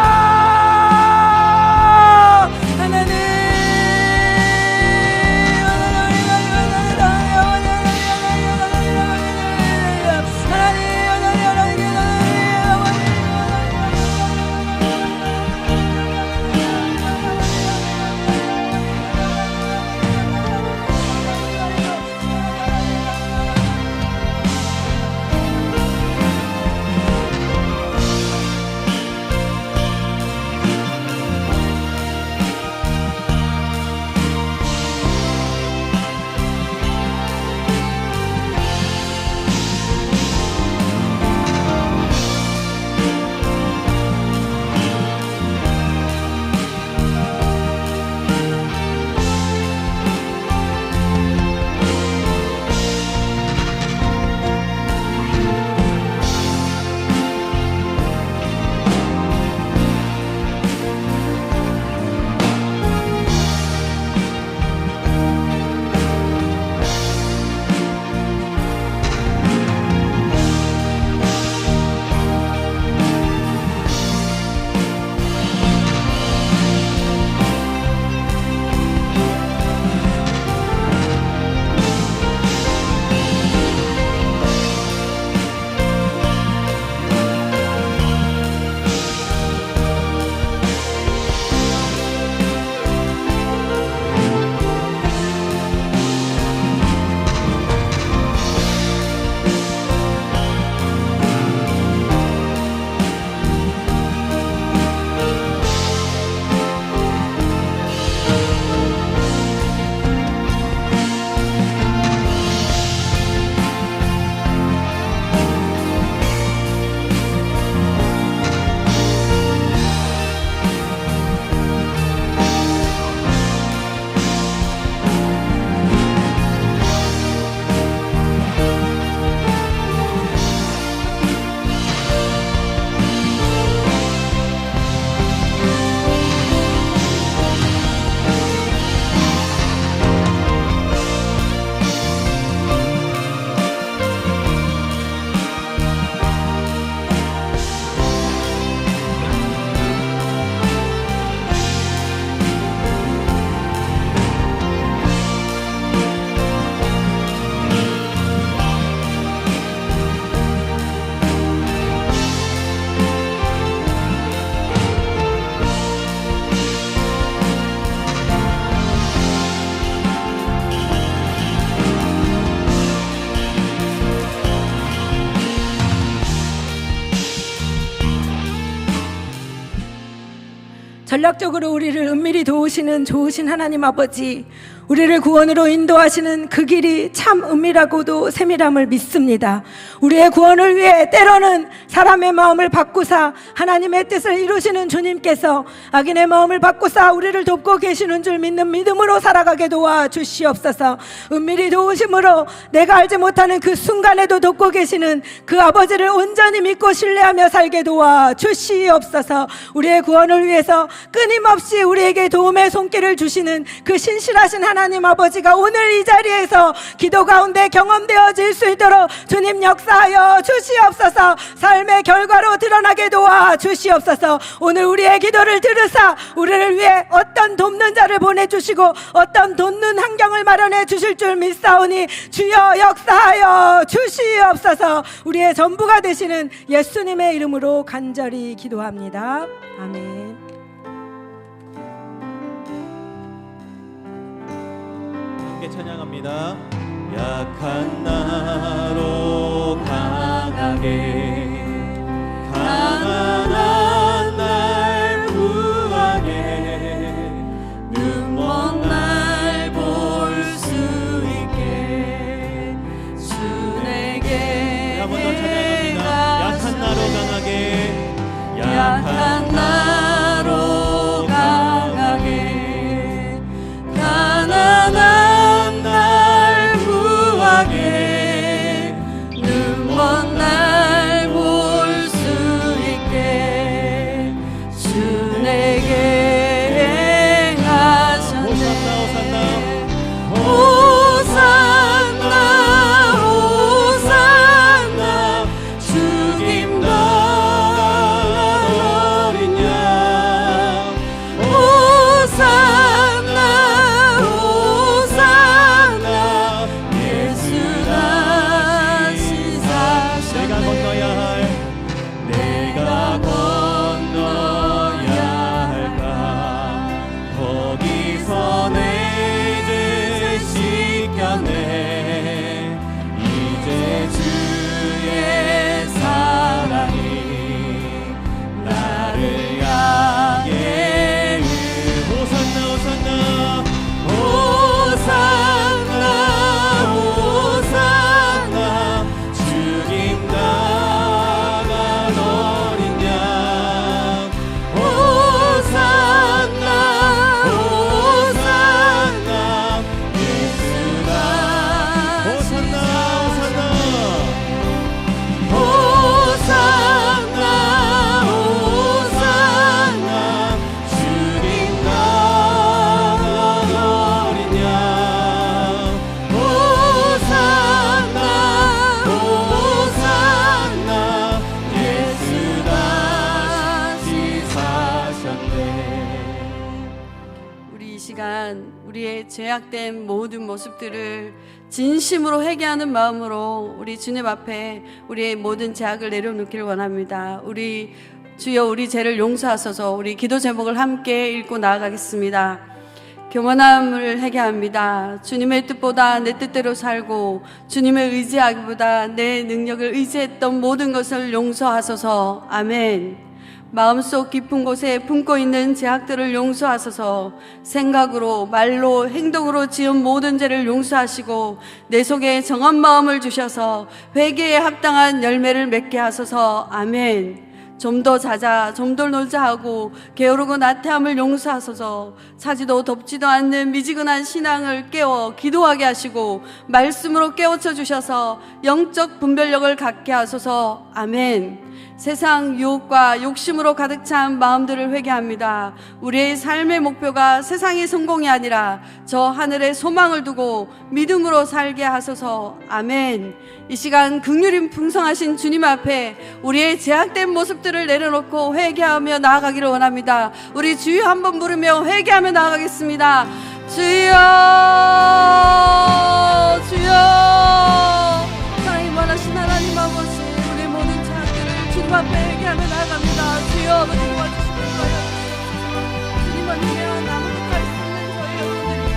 전략적으로 우리를 은밀히 도우시는 좋으신 하나님 아버지, 우리를 구원으로 인도하시는 그 길이 참 은밀하고도 세밀함을 믿습니다. 우리의 구원을 위해 때로는 사람의 마음을 바꾸사 하나님의 뜻을 이루시는 주님께서 악인의 마음을 바꾸사 우리를 돕고 계시는 줄 믿는 믿음으로 살아가게 도와주시옵소서. 은밀히 도우심으로 내가 알지 못하는 그 순간에도 돕고 계시는 그 아버지를 온전히 믿고 신뢰하며 살게 도와주시옵소서. 우리의 구원을 위해서 끊임없이 우리에게 도움의 손길을 주시는 그 신실하신 하나님 아버지가 오늘 이 자리에서 기도 가운데 경험되어질 수 있도록 주님 역사하여 주시옵소서. 삶의 결과로 드러나게 도와주시옵소서. 오늘 우리의 기도를 들으사 우리를 위해 어떤 돕는 자를 보내주시고 어떤 돕는 환경을 마련해 주실 줄 믿사오니 주여 역사하여 주시옵소서. 우리의 전부가 되시는 예수님의 이름으로 간절히 기도합니다. 아멘. 함께 찬양합니다. 약한 나로 강하게 가난한 날 구하게 눈먼 날 볼 수 있게 주 내게 한 번 더 찬양합니다. 약한 나로 강하게 약한 나로 강하게 가난한 날 구하게 눈먼 날 볼 수 있게 주 내게 행하셨네. 호산나 호산나 죽임 당한 어린 양 호산나 호산나 예수 다시 사셨네. 내가 건너야 할까 거기서 내 죄 씻겼네. 이제 주의 사랑이 나를 향해 호산나 호산나 호산나 죽임 당한 어린 양 호산나 호산나 예수가 호산나 호산나 호산나 죽임 당한 어린 양 호산나 호산나 예수 다시 사셨네. 우리 이 시간 우리의 죄악된 모든 모습들을 진심으로 회개하는 마음으로 우리 주님 앞에 우리의 모든 죄악을 내려놓기를 원합니다. 우리 주여 우리 죄를 용서하소서. 우리 기도 제목을 함께 읽고 나아가겠습니다. 교만함을 회개합니다. 주님의 뜻보다 내 뜻대로 살고 주님을 의지하기보다 내 능력을 의지했던 모든 것을 용서하소서. 아멘. 마음속 깊은 곳에 품고 있는 죄악들을 용서하소서. 생각으로 말로 행동으로 지은 모든 죄를 용서하시고 내 속에 정한 마음을 주셔서 회개에 합당한 열매를 맺게 하소서. 아멘. 좀 더 자자, 좀 더 놀자 하고 게으르고 나태함을 용서하소서. 차지도 덥지도 않는 미지근한 신앙을 깨워 기도하게 하시고 말씀으로 깨우쳐 주셔서 영적 분별력을 갖게 하소서. 아멘. 세상 유혹과 욕심으로 가득 찬 마음들을 회개합니다. 우리의 삶의 목표가 세상의 성공이 아니라 저 하늘의 소망을 두고 믿음으로 살게 하소서. 아멘. 이 시간 긍휼히 풍성하신 주님 앞에 우리의 제약된 모습들을 내려놓고 회개하며 나아가기를 원합니다. 우리 주여 한번 부르며 회개하며 나아가겠습니다. 주여 주여 사랑이 많으신 하나님 아버지, 우리 모든 죄악들을 주님 앞에 회개하며 나아갑니다. 주여 아버지 도와주시길 바라옵소서. 주님 아니면 아무것도 할 수 없는 저희 여러분들이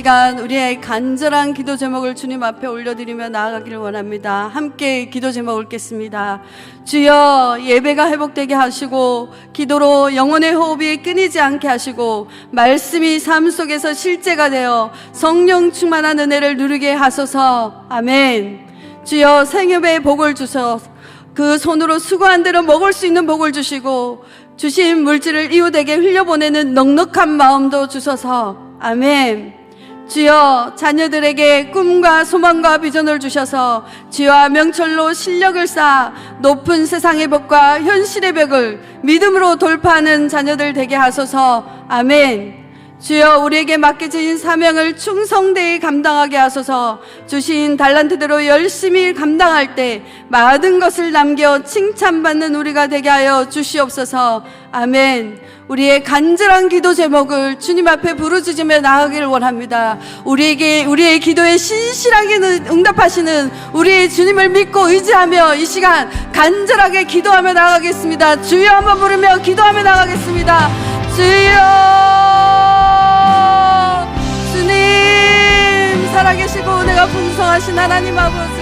시간 우리의 간절한 기도 제목을 주님 앞에 올려드리며 나아가기를 원합니다. 함께 기도 제목 읽겠습니다. 주여, 예배가 회복되게 하시고 기도로 영혼의 호흡이 끊이지 않게 하시고 말씀이 삶 속에서 실제가 되어 성령 충만한 은혜를 누리게 하소서. 아멘. 주여, 생업의 복을 주셔 그 손으로 수고한 대로 먹을 수 있는 복을 주시고 주신 물질을 이웃에게 흘려보내는 넉넉한 마음도 주셔서. 아멘. 주여, 자녀들에게 꿈과 소망과 비전을 주셔서 지혜와 명철로 실력을 쌓아 높은 세상의 벽과 현실의 벽을 믿음으로 돌파하는 자녀들 되게 하소서. 아멘. 주여, 우리에게 맡겨진 사명을 충성되이 감당하게 하소서. 주신 달란트대로 열심히 감당할 때 많은 것을 남겨 칭찬받는 우리가 되게 하여 주시옵소서. 아멘. 우리의 간절한 기도 제목을 주님 앞에 부르짖으며 나아가기를 원합니다. 우리의 기도에 신실하게 응답하시는 우리의 주님을 믿고 의지하며 이 시간 간절하게 기도하며 나아가겠습니다. 주여 한번 부르며 기도하며 나아가겠습니다. 주여, 주님 살아계시고 은혜가 풍성하신 하나님 아버지,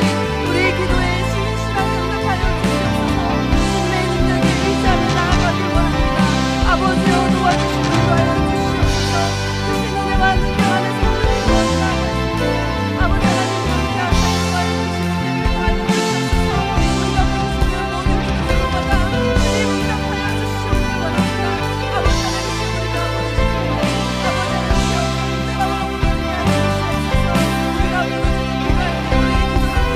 우리의 기도에 신실하게 응답하여 주시옵소서. 주님의 능력에 의지하며 나아가길 원합니다. 아버지여, 도와주시고 인도하여 주시옵소서. 주신 은혜와 능력 안에서 우리를 구원해 나아가시옵소서. 아버지 하나님, 우리가 사용하여 주시는 은혜를 주시옵소서. 우리가 부르시며 모든 기도마다 주님 응답하여 주시옵길 원합니다. 아버지 하나님, 우리가 부르짖을 때 아버지 하나님, 내가 부르짖지 않으시옵소서. 우리가 부르짖는 기도할 때 우리의 기도를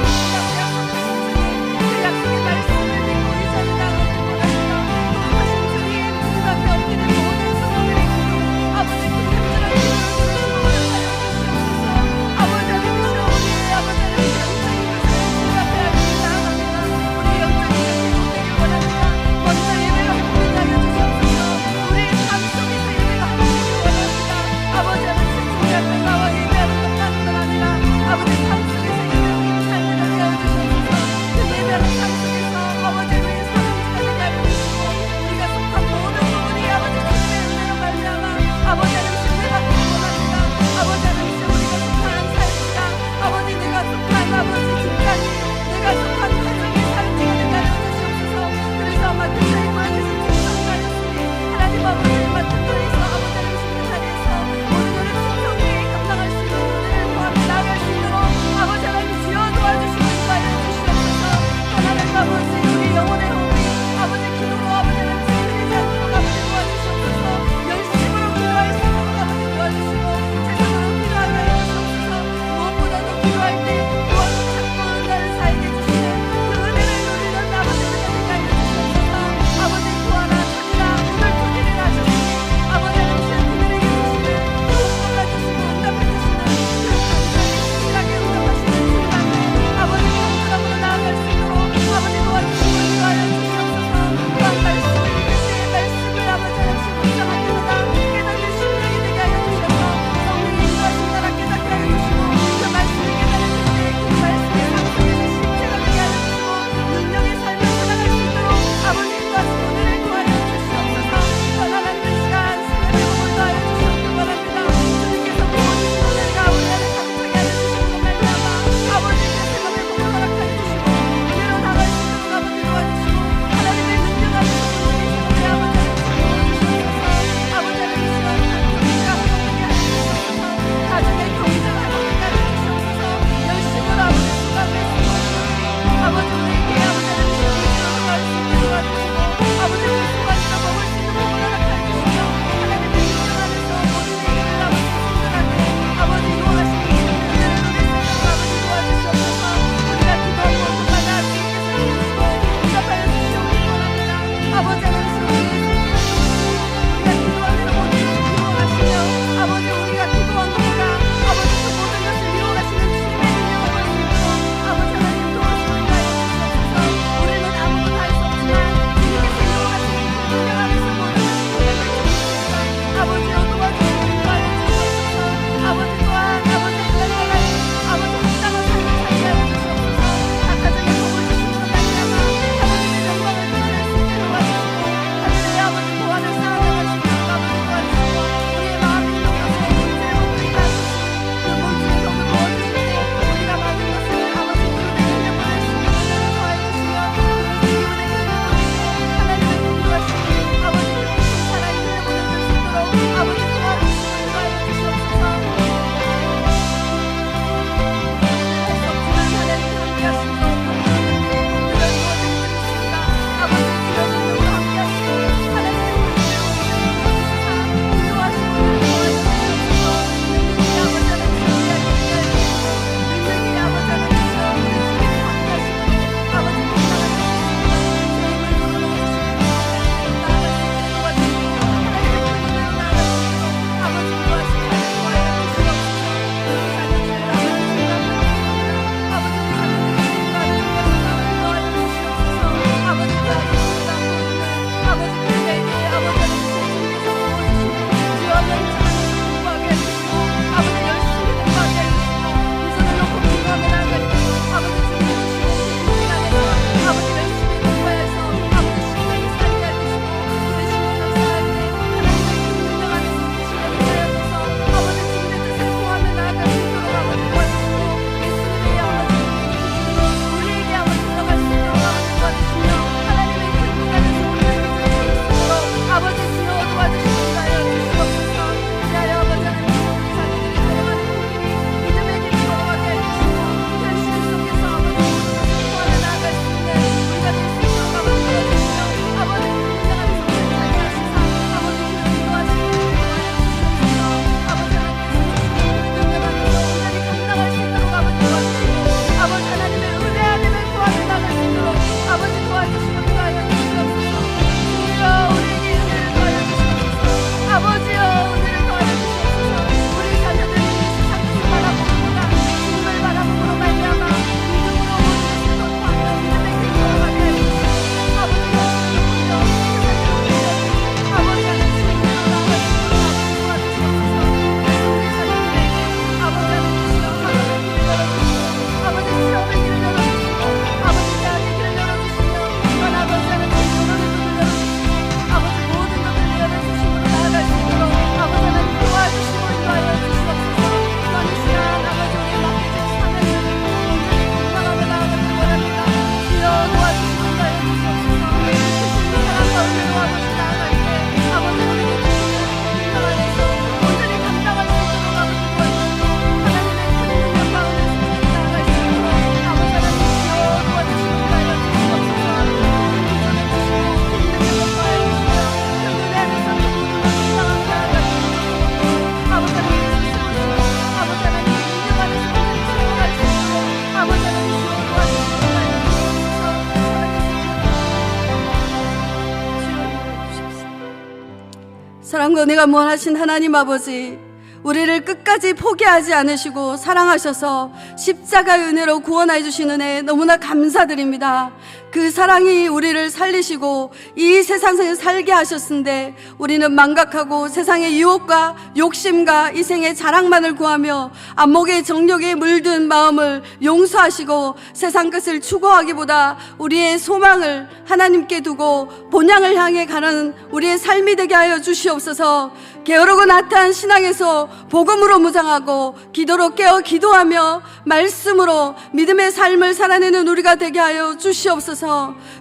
사랑과 은혜가 무한하신 하나님 아버지, 우리를 끝까지 포기하지 않으시고 사랑하셔서 십자가의 은혜로 구원해 주신 은혜 너무나 감사드립니다. 그 사랑이 우리를 살리시고 이 세상에 살게 하셨는데 우리는 망각하고 세상의 유혹과 욕심과 이생의 자랑만을 구하며 안목의 정욕에 물든 마음을 용서하시고 세상 것을 추구하기보다 우리의 소망을 하나님께 두고 본향을 향해 가는 우리의 삶이 되게 하여 주시옵소서. 게으르고 나태한 신앙에서 복음으로 무장하고 기도로 깨어 기도하며 말씀으로 믿음의 삶을 살아내는 우리가 되게 하여 주시옵소서.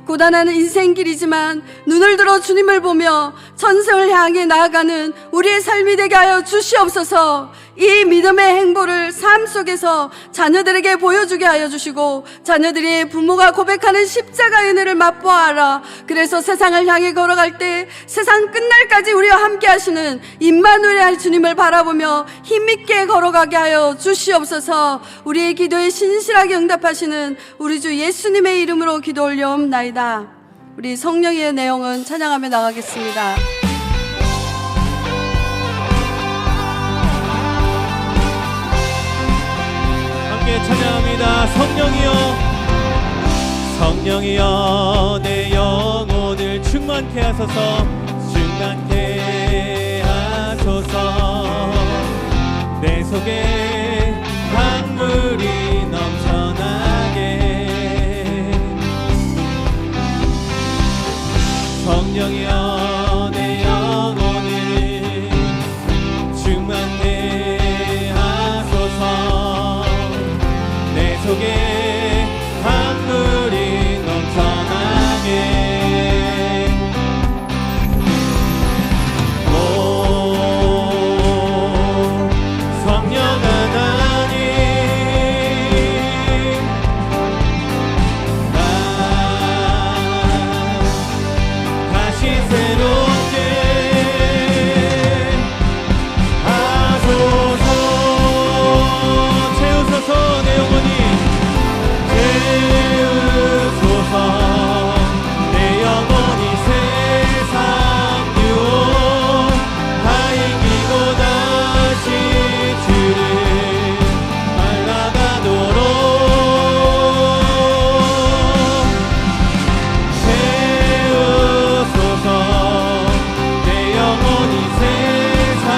고단한 인생길이지만 눈을 들어 주님을 보며 천성을 향해 나아가는 우리의 삶이 되게 하여 주시옵소서. 이 믿음의 행보를 삶 속에서 자녀들에게 보여주게 하여 주시고 자녀들이 부모가 고백하는 십자가의 은혜를 맛보아라. 그래서 세상을 향해 걸어갈 때 세상 끝날까지 우리와 함께 하시는 임마누엘의 주님을 바라보며 힘있게 걸어가게 하여 주시옵소서. 우리의 기도에 신실하게 응답하시는 우리 주 예수님의 이름으로 기도 올려옵나이다. 우리 성령의 내용은 찬양하며 나가겠습니다. 찬양합니다. 성령이여, 성령이여, 내 영혼을 충만케 하소서, 충만케 하소서. 내 속에 강물이 넘쳐나게. 성령이여, 내 영혼을 충만케 하소서. 내 속에 강물이 넘쳐나게. 오 성령 하나님, 나 다시 새롭게 하소서. 채우소서. 내 영혼이 채우소서. 내 영혼이 세상 유혹 다 이기고 다시 주를 만나가도록 채우소서. 내 영혼이 세상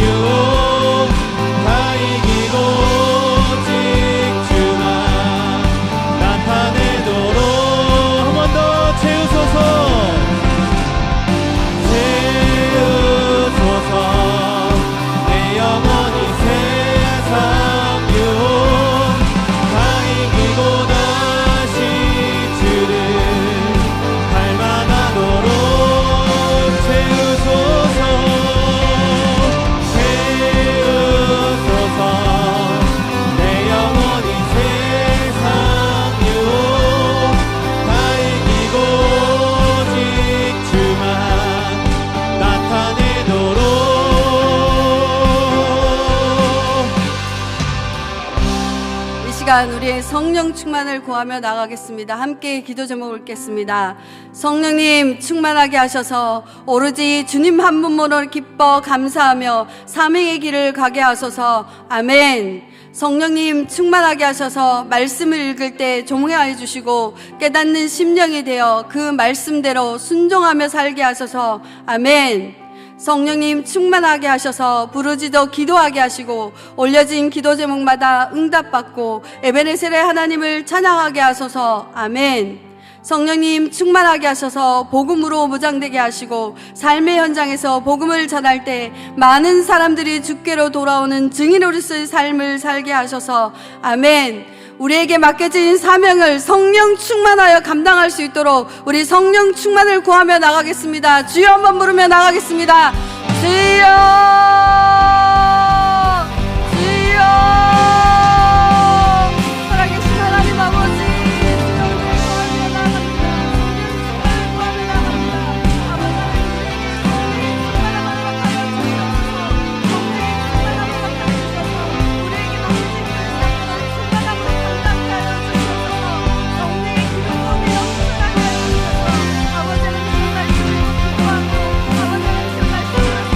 유혹 다 이기고 오직 주만 나타내도록. 한 번 더 채우소서. 채우소서. 내 영혼이 세상 유혹 다 이기고 다시 주를 닮아가도록 채우소서. 채우소서. 내 영혼이 세상 유혹 다 이기고 오직 주만 나타내도록. 이 시간 우리의 성령 충만을 구하며 나가겠습니다. 함께 기도 제목을 읽겠습니다. 성령님 충만하게 하셔서 오로지 주님 한 분만으로 기뻐 감사하며 사명의 길을 가게 하소서. 아멘. 성령님 충만하게 하셔서 말씀을 읽을 때 종회하여 주시고 깨닫는 심령이 되어 그 말씀대로 순종하며 살게 하소서. 아멘. 성령님 충만하게 하셔서 부르짖어 기도하게 하시고 올려진 기도 제목마다 응답받고 에베네셀의 하나님을 찬양하게 하소서. 아멘. 성령님 충만하게 하셔서 복음으로 무장되게 하시고 삶의 현장에서 복음을 전할 때 많은 사람들이 주께로 돌아오는 증인으로서의 삶을 살게 하셔서. 아멘. 우리에게 맡겨진 사명을 성령 충만하여 감당할 수 있도록 우리 성령 충만을 구하며 나가겠습니다. 주여 한번 부르며 나가겠습니다. 주여, 주여. 살아계신 하나님 아버지, 주여 우리를 구하며 나갑니다. 성령 충만을 구하며 나갑니다. 아버지 하나님, 우리에게 성령의 충만함을 맡겨 주셔서 성령의 충만함을 맡겨 주셔서 우리에게 맡겨진 그 사명을 충만함으로 감당케 하여 주셔서 성령의 기름으로 넘쳐나게 하여 주셔서 아버지 하나님 그 말씀을 기도하고 아버지 하나님 그 말씀을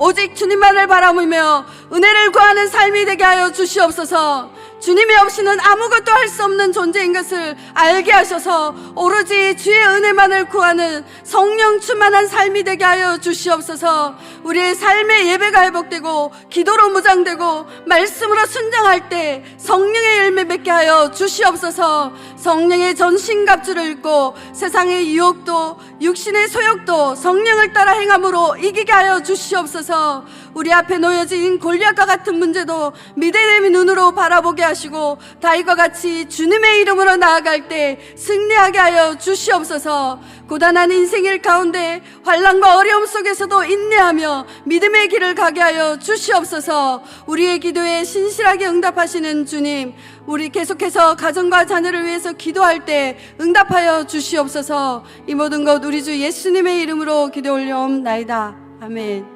오직 주님만을 바라보며 은혜를 구하는 삶이 되게 하여 주시옵소서. 주님이 없이는 아무것도 할 수 없는 존재인 것을 알게 하셔서 오로지 주의 은혜만을 구하는 성령 충만한 삶이 되게 하여 주시옵소서. 우리의 삶의 예배가 회복되고 기도로 무장되고 말씀으로 순종할 때 성령의 열매 맺게 하여 주시옵소서. 성령의 전신갑주를 입고 세상의 유혹도 육신의 소욕도 성령을 따라 행함으로 이기게 하여 주시옵소서. 우리 앞에 놓여진 골리앗과 같은 문제도 믿음의 눈으로 바라보게 하시고 다윗과 같이 주님의 이름으로 나아갈 때 승리하게 하여 주시옵소서. 고단한 인생일 가운데 환난과 어려움 속에서도 인내하며 믿음의 길을 가게 하여 주시옵소서. 우리의 기도에 신실하게 응답하시는 주님, 우리 계속해서 가정과 자녀를 위해서 기도할 때 응답하여 주시옵소서. 이 모든 것 우리 주 예수님의 이름으로 기도 올려옵나이다. 아멘.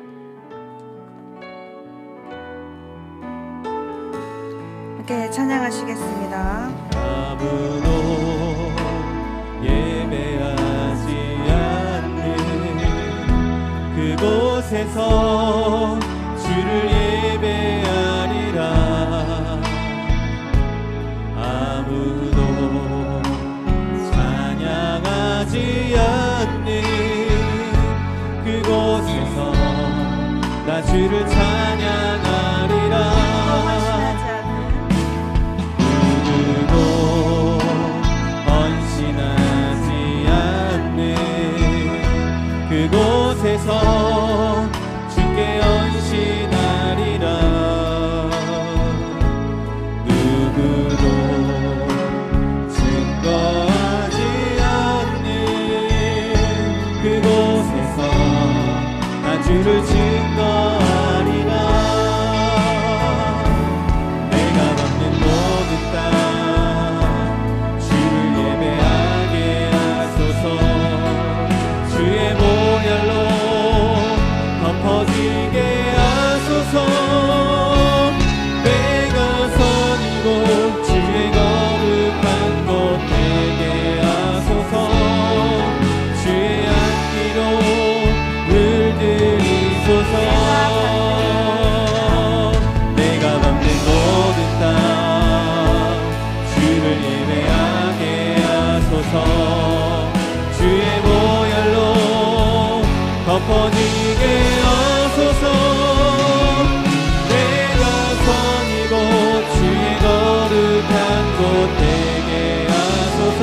함께 찬양하시겠습니다. 아무도 예배하지 않는 그곳에서 주를 예배하리라. 아무도 찬양하지 않는 그곳에서 나 주를 찬양하리라. 그곳에서 주께 헌신하리라. 누구도 증거하지 않는 그곳에서 나 주를 증거하리라. 내가 받는 모든 땅 주를 예배하게 하소서. 주의 보혈로 덮어지게 하소서. 내가 선 이곳 주의 거룩한 곳 되게 하소서. 주의 향기로 물들이소서. 내가 밟는 모든 땅 주를 예배하게 하소서. 주의 보혈로 덮어지게 하소서. 내가 선 이곳 주의 거룩한 곳 되게 하소서.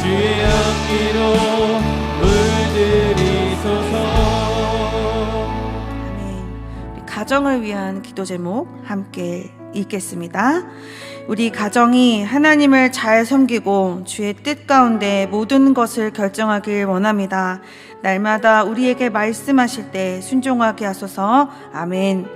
주의 향기로 물들이소서. 아멘. 우리 가정을 위한 기도 제목 함께 읽겠습니다. 우리 가정이 하나님을 잘 섬기고 주의 뜻 가운데 모든 것을 결정하길 원합니다. 날마다 우리에게 말씀하실 때 순종하게 하소서. 아멘.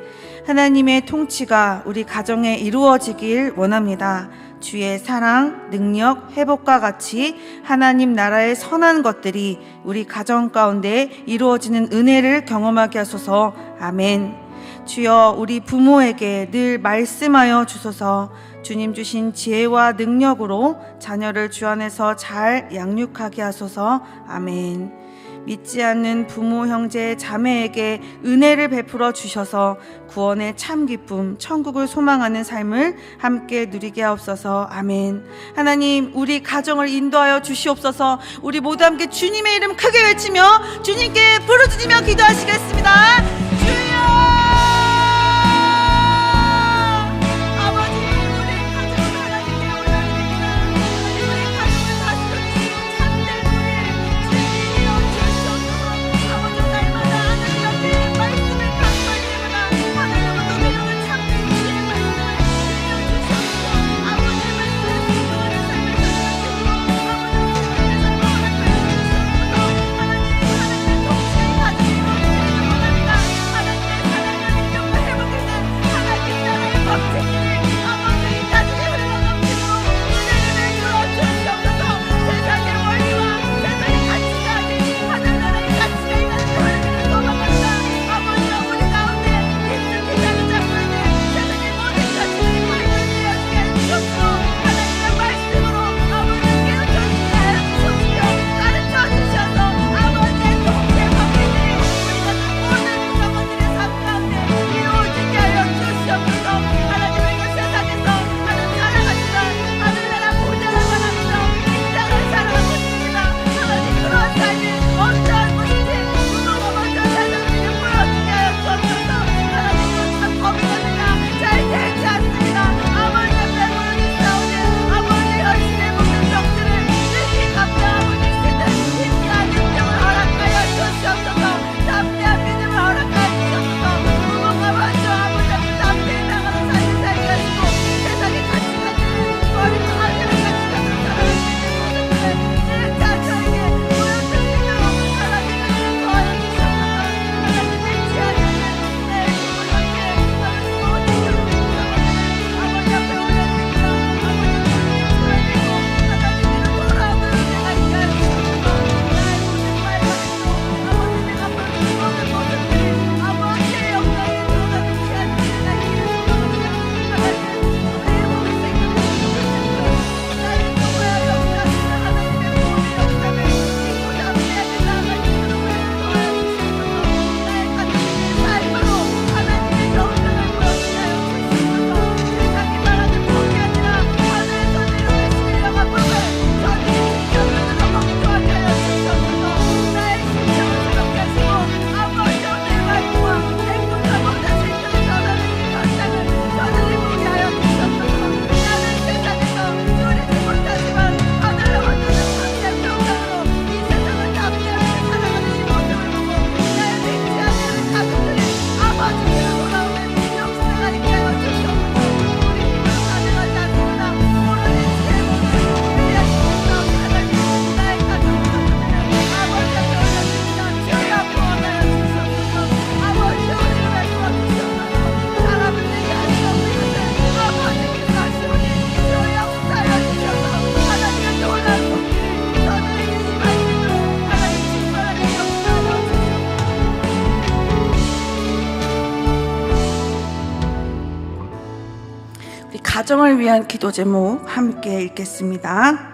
하나님의 통치가 우리 가정에 이루어지길 원합니다. 주의 사랑, 능력, 회복과 같이 하나님 나라의 선한 것들이 우리 가정 가운데 이루어지는 은혜를 경험하게 하소서. 아멘. 주여, 우리 부모에게 늘 말씀하여 주소서. 주님 주신 지혜와 능력으로 자녀를 주 안에서 잘 양육하게 하소서. 아멘. 믿지 않는 부모, 형제, 자매에게 은혜를 베풀어 주셔서 구원의 참 기쁨, 천국을 소망하는 삶을 함께 누리게 하옵소서. 아멘. 하나님, 우리 가정을 인도하여 주시옵소서. 우리 모두 함께 주님의 이름 크게 외치며 주님께 부르짖으며 기도하시겠습니다. 주여! 가정을 위한 기도 제목 함께 읽겠습니다.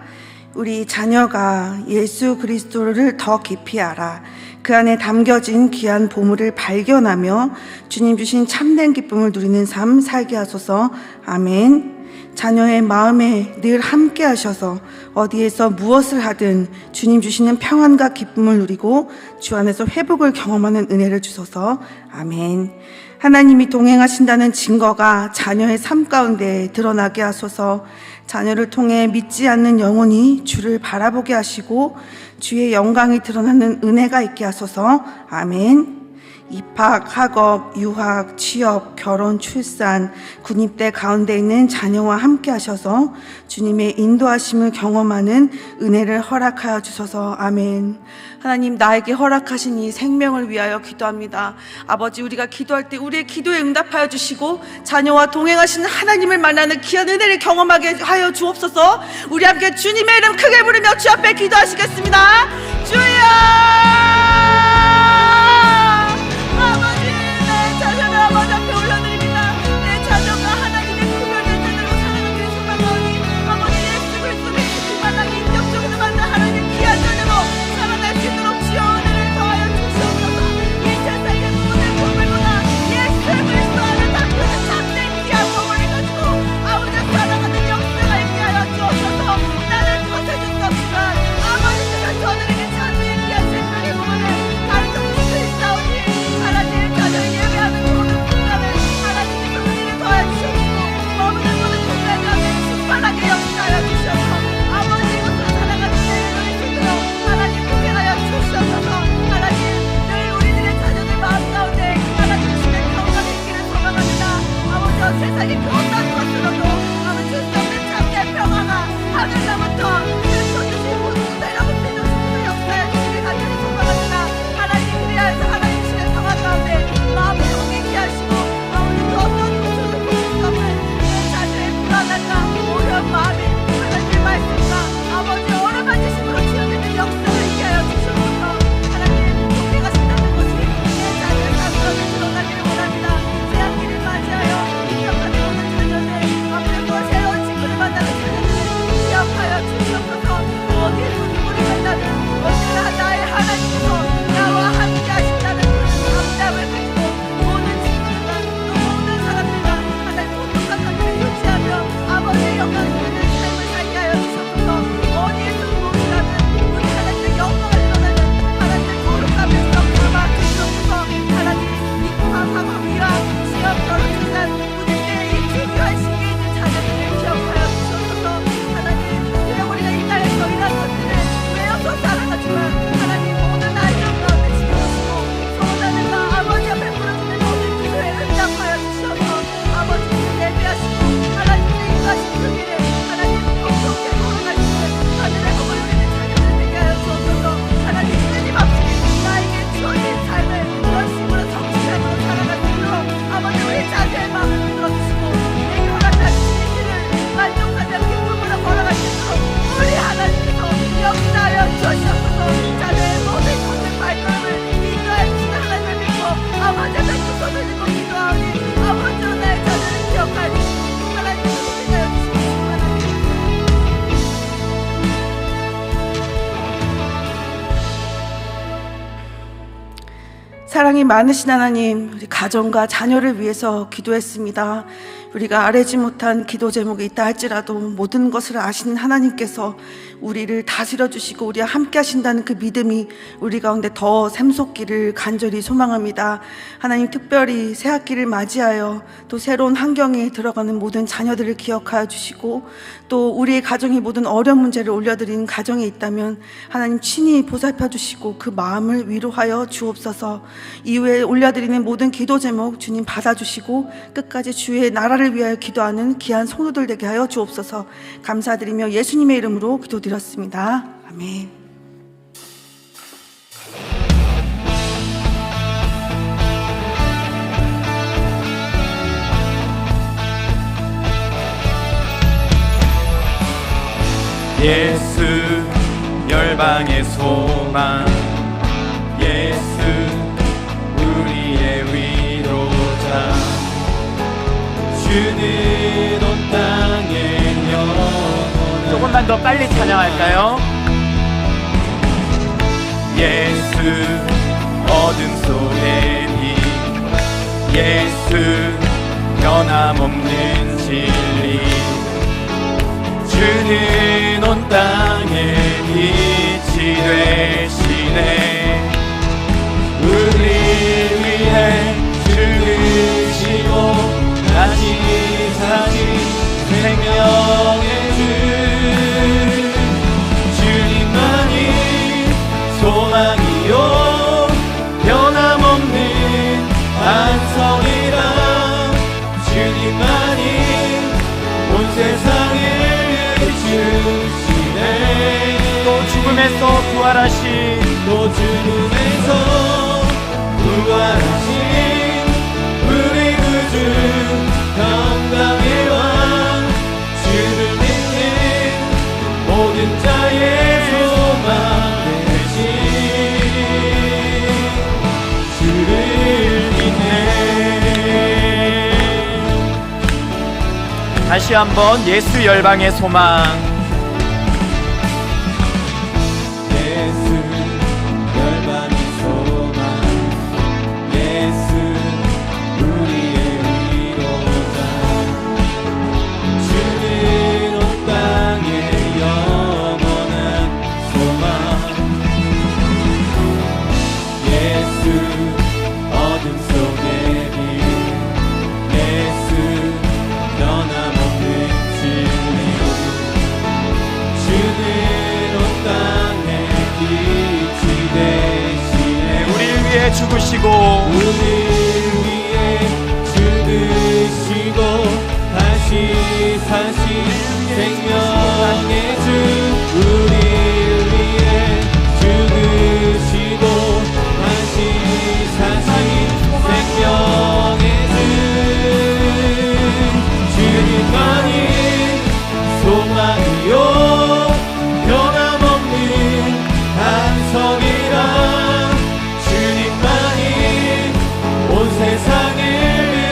우리 자녀가 예수 그리스도를 더 깊이 알아 그 안에 담겨진 귀한 보물을 발견하며 주님 주신 참된 기쁨을 누리는 삶 살게 하소서. 아멘. 자녀의 마음에 늘 함께 하셔서 어디에서 무엇을 하든 주님 주시는 평안과 기쁨을 누리고 주 안에서 회복을 경험하는 은혜를 주소서. 아멘. 하나님이 동행하신다는 증거가 자녀의 삶 가운데 드러나게 하소서. 자녀를 통해 믿지 않는 영혼이 주를 바라보게 하시고 주의 영광이 드러나는 은혜가 있게 하소서. 아멘. 입학, 학업, 유학, 취업, 결혼, 출산, 군입대 가운데 있는 자녀와 함께 하셔서 주님의 인도하심을 경험하는 은혜를 허락하여 주소서. 아멘. 하나님, 나에게 허락하신 이 생명을 위하여 기도합니다. 아버지, 우리가 기도할 때 우리의 기도에 응답하여 주시고 자녀와 동행하시는 하나님을 만나는 귀한 은혜를 경험하게 하여 주옵소서. 우리 함께 주님의 이름 크게 부르며 주 앞에 기도하시겠습니다. 주여! 아버지, 내 자녀를 아버지 앞에 올려드립니다. 내 자녀가 하나님의 구별된 자녀로 살아가기를 소망하오니 아버지 예수 그리스도의 만나기 인격적으로 만난 하나님의 귀한 자녀로 살아갈 수 있도록 주여 은혜를 더하여 주시옵소서. 이 세상의 모든 보물보다 예수 그리스도 안에 담겨진 참된 귀한 보물을 가지고 아버지 살아가는 역사가 있게 하여 주옵소서. 나는 그것을 줄 수 없지만 아버지께서 저들에게 참된 귀한 생명의 보물을 가르쳐 주실 수 있사오니 하나님 자녀를 예배하는 모든 순간을 하나님께서 은혜를 더하여 주시옵시고 머무는 모든 순간 가운데 충만하게 역사하여 주시옵소서. 아버지 이곳으로 살아가는 내일을 있도록 하나님 동행하여 주시옵소서. 하나님 늘 우리들의 자녀들 마음 가운데 하나님 주시는 평화가 있기를 소망합니다. 아버지 세상의 그 어떤 것으로도 아버지 줄 수 없는 참된 평화가 하늘로부터 쏟으신 모든 내려고 믿어주시는 역사에 주시길 간절히 소망합니다. 하나님 그리하여서 하나님 주시는 평화 가운데 마음을 용기케 하시고 아버지 그 어떤 곳으로도 보실 수 없는 내 자녀의 불안함과 어려운 마음이 하나님의 말씀과 아버지 어루만지심으로 치유되는 역사가 있게 하여 주시옵소서. 하나님 동행하신다는 것이 내 자녀의 삶 가운데 드러나기를 원합니다. 새학기를 맞이하여 입학하는 모든 자녀들 아버지 또 새로운 친구를 만나는 자녀들 기억하여 주시옵소서. 어디에서 누구를 만나든 언제나 나의 하나님께서 나와 함께 하신다는 그런 감당을 가지고 모든 친구들과 또 모든 사람들과 하나님 고통과 관계를 유지하며 아버지의 영광 누리는 삶을 살게 하여 주시옵소서. 어디에서 무엇을 하든 우리 하나님의 영광을 드러내는 하나님의 거룩함을 성삼아 주시옵소서. 하나님 입학, 학업, 유학, 취업, 결혼, 출산 우리 때의 이 중요한 시기에 있는 자녀들을 기억하여 주시옵소서. 하나님 그래 우리가 이 땅에서 이런 것들을 외워서 살아가지만 하나님 모든 아이들 가운데 지켜주시고 소원하는 바 아버지 앞에 부르짖는 모든 기도에 응답하여 주셔서 아버지 예배하시고 하나님의 인도하신 그 길에 하나님 공동체 걸어갈 수 있는 하늘의 복을 누리는 자녀들 되게 하여 주옵소서. 하나님 끊임없이 나에게 주어진 삶을 열심으로 정직함으로 살아갈 수 있도록 아버지 우리 자녀의 마음을 들어주시고 내게 허락한 주신 길을 만족하며 기쁨으로 걸어갈 수 있도록 우리 하나님께서 역사하여 주시옵소서. 자녀의 모든 것을 발걸음을 인도하여 주시는 하나님을 믿고 아버지 앞에 두 손을 들고 기도하오니 아버지로 나의 자녀를 기억하여 주시고 하나님께서 인도하여 주시옵소서. 사랑이 많으신 하나님, 우리 가정과 자녀를 위해서 기도했습니다. 우리가 아뢰지 못한 기도 제목이 있다 할지라도 모든 것을 아시는 하나님께서 우리를 다스려 주시고 우리와 함께 하신다는 그 믿음이 우리 가운데 더 샘솟기를 간절히 소망합니다. 하나님 특별히 새 학기를 맞이하여 또 새로운 환경에 들어가는 모든 자녀들을 기억하여 주시고 또 우리의 가정의 모든 어려운 문제를 올려드리는 가정에 있다면 하나님 친히 보살펴 주시고 그 마음을 위로하여 주옵소서. 이후에 올려드리는 모든 기도 제목 주님 받아주시고 끝까지 주의 나라를 위하여 기도하는 귀한 성도들 되게 하여 주옵소서. 감사드리며 예수님의 이름으로 기도드렸습니다. 아멘. 예수 열방의 소망, 예수 우리의 위로자, 주는 온 땅 조금만 더 빨리 찬양할까요? 예수 어둠 속의 빛, 예수 변함없는 진리, 주는 온 땅에 빛이 되시네. 우리 위해 죽으시고 다시 사신 생명의 주, 주님만이 소망이요 변함없는 반성이라. 주님만이 온 세상을 주시네. 또 죽음에서 부활하신, 또 죽음에서 부활하신 우리 구주 평강의 왕, 주를 믿는 모든 자의 소망 되신 주를 믿네. 다시 한번 예수 열방의 소망. 예수 열방의 소망, 예수 우리의 위로자, 주는 온 땅의 영원한 소망. 예수 어둠 속의 빛, 예수 변함없는 진리, 주는 온 땅에 빛이 되시네. 우리를 위해 죽으시고, 우리를 위해 죽으시고 다시 사신 생명의 주, 우리를 위해 죽으시고 다시 사신 생명의 주, 주님만이 소망이요 변함없는 반성이라. 주님만이 온 세상을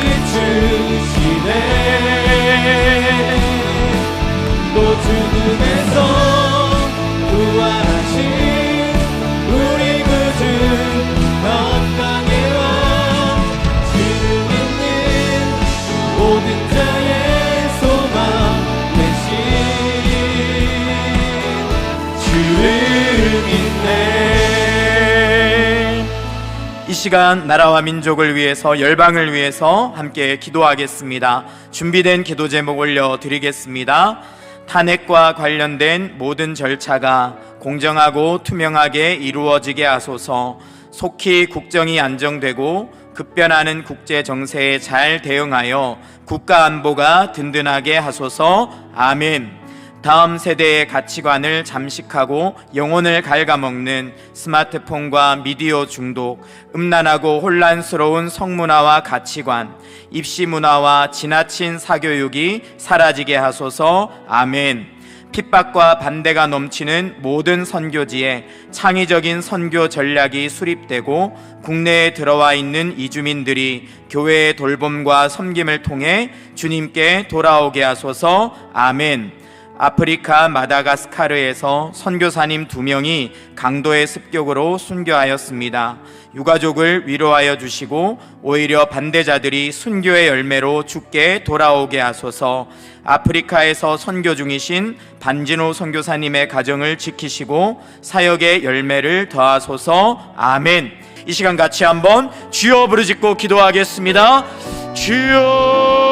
비추시네. 또 죽음에서 부활하신 우리 구주 평강의 왕, 주를 믿는 모든 자의 소망 되신 주를 믿네. 이 시간 나라와 민족을 위해서, 열방을 위해서 함께 기도하겠습니다. 준비된 기도 제목 올려드리겠습니다. 탄핵과 관련된 모든 절차가 공정하고 투명하게 이루어지게 하소서. 속히 국정이 안정되고 급변하는 국제 정세에 잘 대응하여 국가 안보가 든든하게 하소서. 아멘. 다음 세대의 가치관을 잠식하고 영혼을 갉아먹는 스마트폰과 미디어 중독, 음란하고 혼란스러운 성문화와 가치관, 입시 문화와 지나친 사교육이 사라지게 하소서. 아멘. 핍박과 반대가 넘치는 모든 선교지에 창의적인 선교 전략이 수립되고 국내에 들어와 있는 이주민들이 교회의 돌봄과 섬김을 통해 주님께 돌아오게 하소서. 아멘. 아프리카 마다가스카르에서 선교사님 2명이 강도의 습격으로 순교하였습니다. 유가족을 위로하여 주시고 오히려 반대자들이 순교의 열매로 죽게 돌아오게 하소서. 아프리카에서 선교 중이신 반진호 선교사님의 가정을 지키시고 사역의 열매를 더하소서. 아멘. 이 시간 같이 한번 주여 부르짖고 기도하겠습니다. 주여.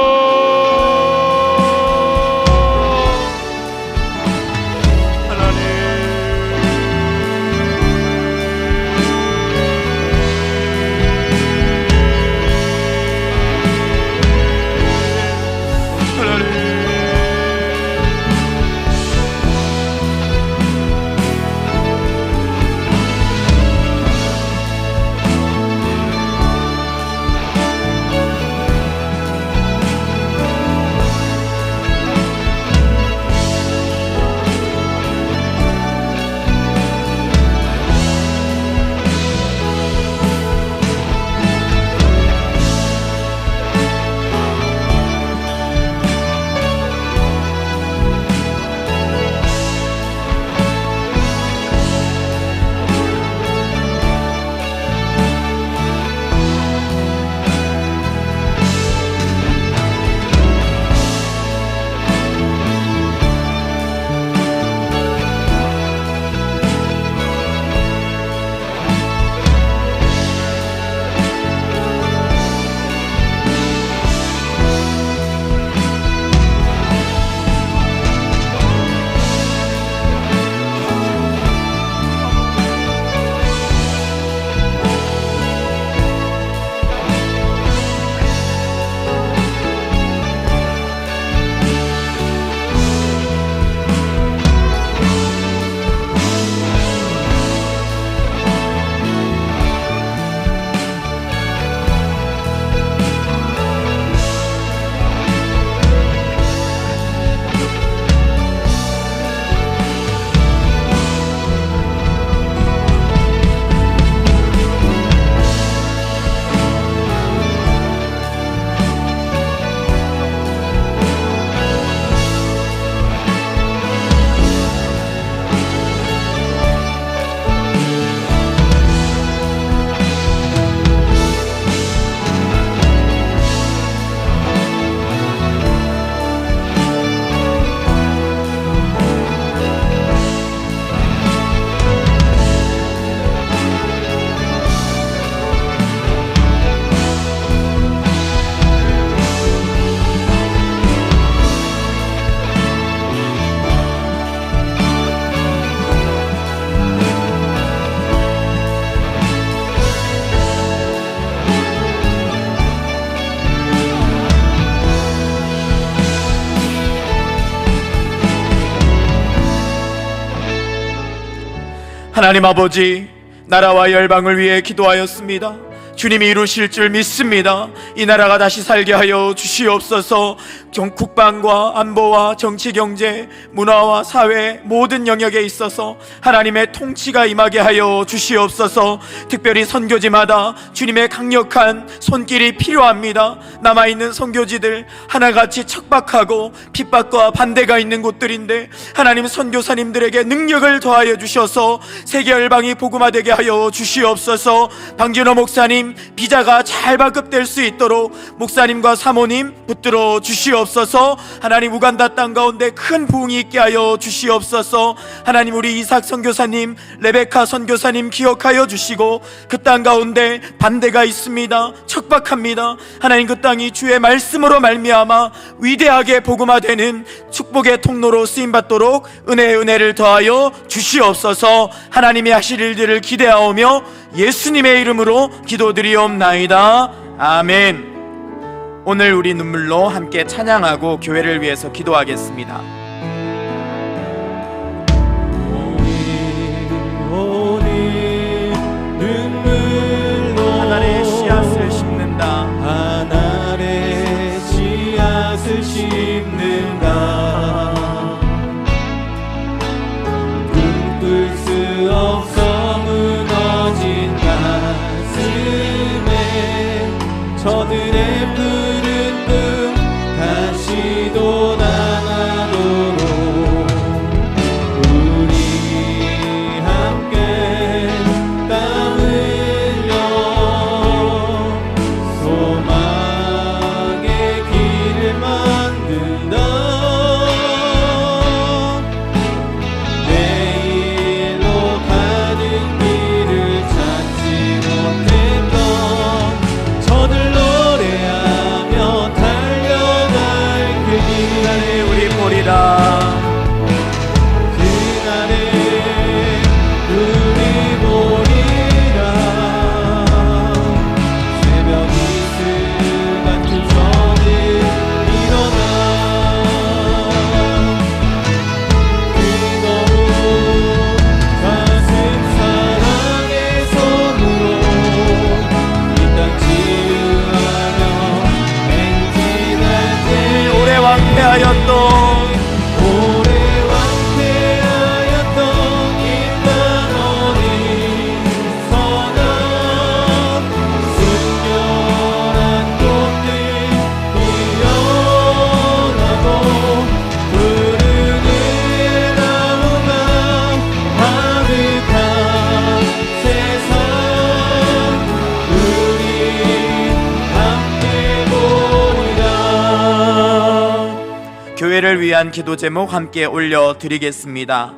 하나님 아버지, 나라와 열방을 위해 기도하였습니다. 주님이 이루실 줄 믿습니다. 이 나라가 다시 살게 하여 주시옵소서. 국방과 안보와 정치, 경제, 문화와 사회 모든 영역에 있어서 하나님의 통치가 임하게 하여 주시옵소서. 특별히 선교지마다 주님의 강력한 손길이 필요합니다. 남아있는 선교지들 하나같이 척박하고 핍박과 반대가 있는 곳들인데 하나님 선교사님들에게 능력을 더하여 주셔서 세계 열방이 복음화되게 하여 주시옵소서. 방진호 목사님 비자가 잘 발급될 수 있도록 목사님과 사모님 붙들어 주시옵소서. 하나님 우간다 땅 가운데 큰 부흥이 있게 하여 주시옵소서. 하나님 우리 이삭 선교사님, 레베카 선교사님 기억하여 주시고 그 땅 가운데 반대가 있습니다. 척박합니다. 하나님 그 땅이 주의 말씀으로 말미암아 위대하게 복음화되는 축복의 통로로 쓰임받도록 은혜를 더하여 주시옵소서. 하나님이 하실 일들을 기대하오며 예수님의 이름으로 기도드리옵나이다. 아멘. 오늘 우리 눈물로 함께 찬양하고 교회를 위해서 기도하겠습니다. 하늘의 씨앗을 심는다. 하늘의 씨앗을 심는다. 꿈꿀 수 없어 무너진 가슴에 저들의 푸른 꿈 다시 돋아나도록 우리 함께 땀 흘려 소망의 길을 만든다. 내일로 가는 길을 찾지 못했던 저들 노래하며 달려갈 그 길에 우리 보리라. 그날에 우리 보리라. 새벽 이슬 같은 저들 일어나 뜨거운 가슴 사랑의 손으로 이 땅 치유하며 행진할 때 오래 왕패하였던 이 땅 어디서나 순결한 꽃들 피어나고 푸른 나무가 가득한 세상 우리 함께 보리라. 교회를 위한 기도 제목 함께 올려드리겠습니다.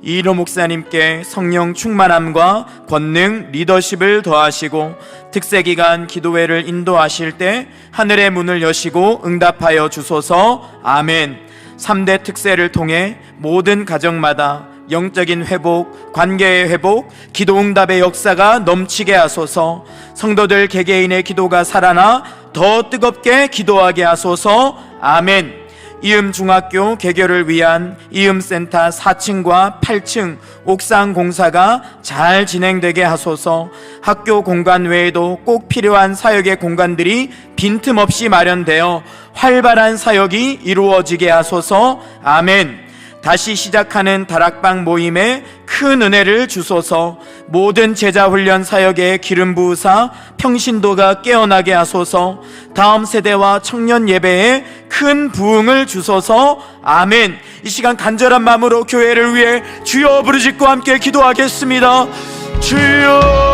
이인호 목사님께 성령 충만함과 권능, 리더십을 더하시고 특세기간 기도회를 인도하실 때 하늘의 문을 여시고 응답하여 주소서. 아멘. 3대 특세를 통해 모든 가정마다 영적인 회복, 관계의 회복, 기도 응답의 역사가 넘치게 하소서. 성도들 개개인의 기도가 살아나 더 뜨겁게 기도하게 하소서. 아멘. 이음 중학교 개교를 위한 이음센터 4층과 8층 옥상 공사가 잘 진행되게 하소서. 학교 공간 외에도 꼭 필요한 사역의 공간들이 빈틈없이 마련되어 활발한 사역이 이루어지게 하소서. 아멘. 다시 시작하는 다락방 모임에 큰 은혜를 주소서. 모든 제자훈련 사역에 기름 부으사 평신도가 깨어나게 하소서. 다음 세대와 청년 예배에 큰 부흥을 주소서. 아멘. 이 시간 간절한 마음으로 교회를 위해 주여 부르짖고 함께 기도하겠습니다. 주여.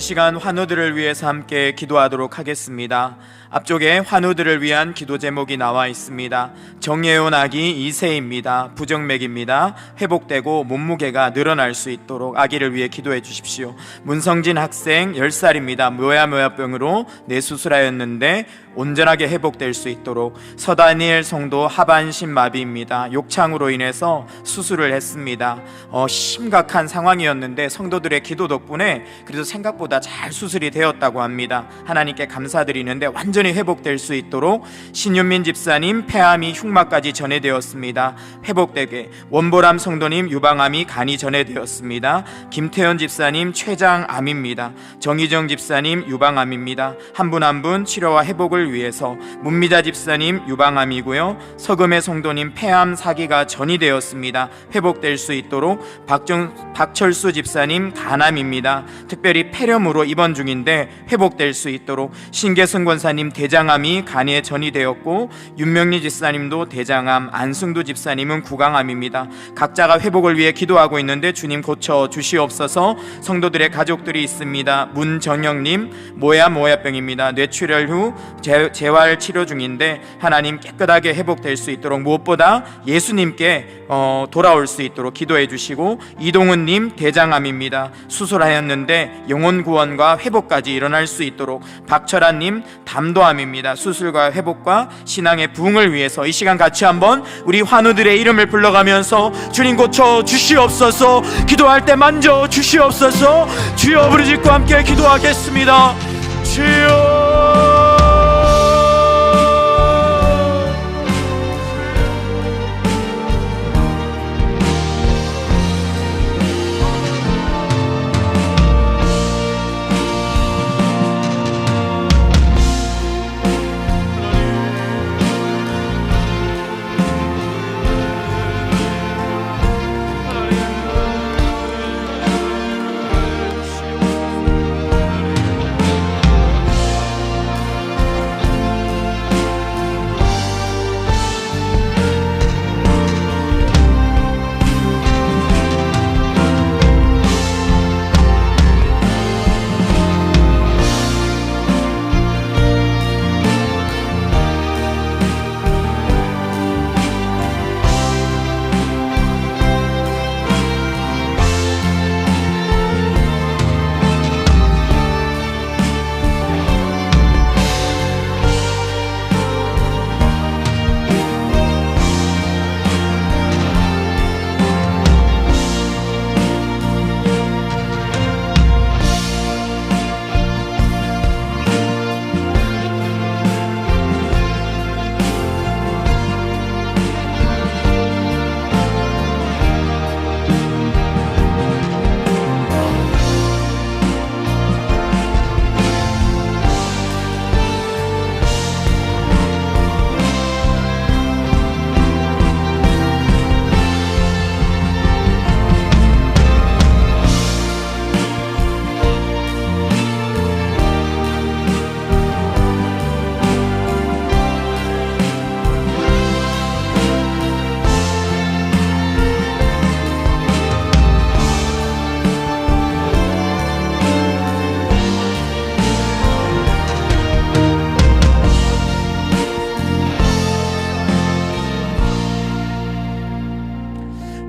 시간 환우들을 위해서 함께 기도하도록 하겠습니다. 앞쪽에 환우들을 위한 기도 제목이 나와 있습니다. 정예훈 아기 2세입니다. 부정맥입니다. 회복되고 몸무게가 늘어날 수 있도록 아기를 위해 기도해 주십시오. 문성진 학생 10살입니다. 모야모야병으로 뇌수술하였는데 온전하게 회복될 수 있도록. 서다니엘 성도 하반신 마비입니다. 욕창으로 인해서 수술을 했습니다. 심각한 상황이었는데 성도들의 기도 덕분에 그래도 생각보다 잘 수술이 되었다고 합니다. 하나님께 감사드리는데 완전히 회복될 수 있도록. 신윤민 집사님 폐암이 흉막까지 전해되었습니다. 회복되게. 원보람 성도님 유방암이 간이 전해되었습니다. 김태현 집사님 췌장암입니다. 정희정 집사님 유방암입니다. 한 분 한 분 치료와 회복을 위해서. 문미자 집사님 유방암이고요. 서금의 성도님 폐암 사기가 전이되었습니다. 회복될 수 있도록. 박철수 집사님 간암입니다. 특별히 폐렴으로 입원 중인데 회복될 수 있도록. 신계승 권사님 대장암이 간에 전이되었고, 윤명리 집사님도 대장암, 안승두 집사님은 구강암입니다. 각자가 회복을 위해 기도하고 있는데 주님 고쳐 주시옵소서. 성도들의 가족들이 있습니다. 문정영님 모야모야병입니다. 뇌출혈 후 재활 치료 중인데 하나님 깨끗하게 회복될 수 있도록, 무엇보다 예수님께 돌아올 수 있도록 기도해 주시고, 이동훈님 대장암입니다. 수술하였는데 영혼 구원과 회복까지 일어날 수 있도록. 박철아님 담도암입니다. 수술과 회복과 신앙의 부흥을 위해서 이 시간 같이 한번 우리 환우들의 이름을 불러가면서 주님 고쳐 주시옵소서, 기도할 때 만져 주시옵소서. 주여 부르짖고 함께 기도하겠습니다. 주여.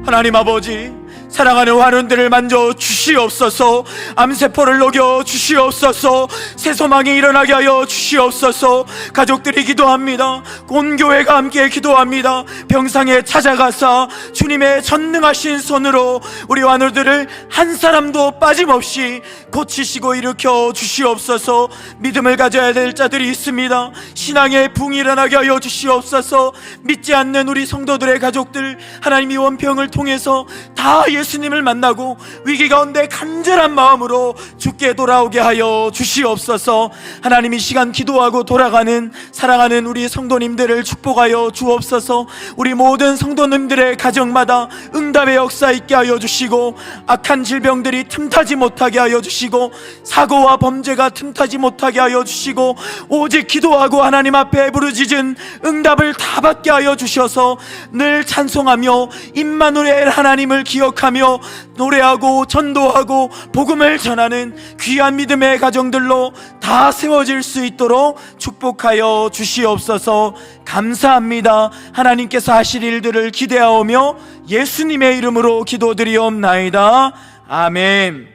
하나님 아버지, 사랑하는 환우들을 만져 주시옵소서. 암세포를 녹여 주시옵소서. 새 소망이 일어나게 하여 주시옵소서. 가족들이 기도합니다. 온 교회가 함께 기도합니다. 병상에 찾아가사 주님의 전능하신 손으로 우리 환우들을 한 사람도 빠짐없이 고치시고 일으켜 주시옵소서. 믿음을 가져야 될 자들이 있습니다. 신앙의 붕이 일어나게 하여 주시옵소서. 믿지 않는 우리 성도들의 가족들, 하나님이 원평을 통해서 다 예수님을 만나고 위기 가운데 간절한 마음으로 주께 돌아오게 하여 주시옵소서. 주시옵소서. 하나님 이 시간 기도하고 돌아가는 사랑하는 우리 성도님들을 축복하여 주옵소서. 우리 모든 성도님들의 가정마다 응답의 역사 있게 하여 주시고, 악한 질병들이 틈타지 못하게 하여 주시고, 사고와 범죄가 틈타지 못하게 하여 주시고, 오직 기도하고 하나님 앞에 부르짖은 응답을 다 받게 하여 주셔서 늘 찬송하며 임마누엘 하나님을 기억하며 노래하고 전도하고 복음을 전하는 귀한 믿음의 가정들로 다 세워질 수 있도록 축복하여 주시옵소서. 감사합니다. 하나님께서 하실 일들을 기대하오며 예수님의 이름으로 기도드리옵나이다. 아멘.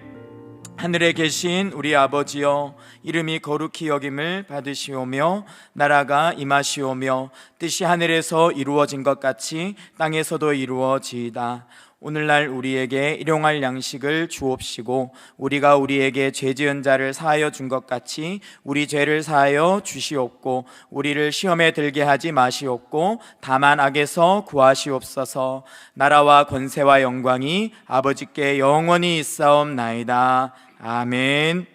하늘에 계신 우리 아버지여, 이름이 거룩히 여김을 받으시오며 나라가 임하시오며 뜻이 하늘에서 이루어진 것 같이 땅에서도 이루어지이다. 오늘날 우리에게 일용할 양식을 주옵시고, 우리가 우리에게 죄지은 자를 사하여 준 것 같이 우리 죄를 사하여 주시옵고, 우리를 시험에 들게 하지 마시옵고 다만 악에서 구하시옵소서. 나라와 권세와 영광이 아버지께 영원히 있사옵나이다. 아멘.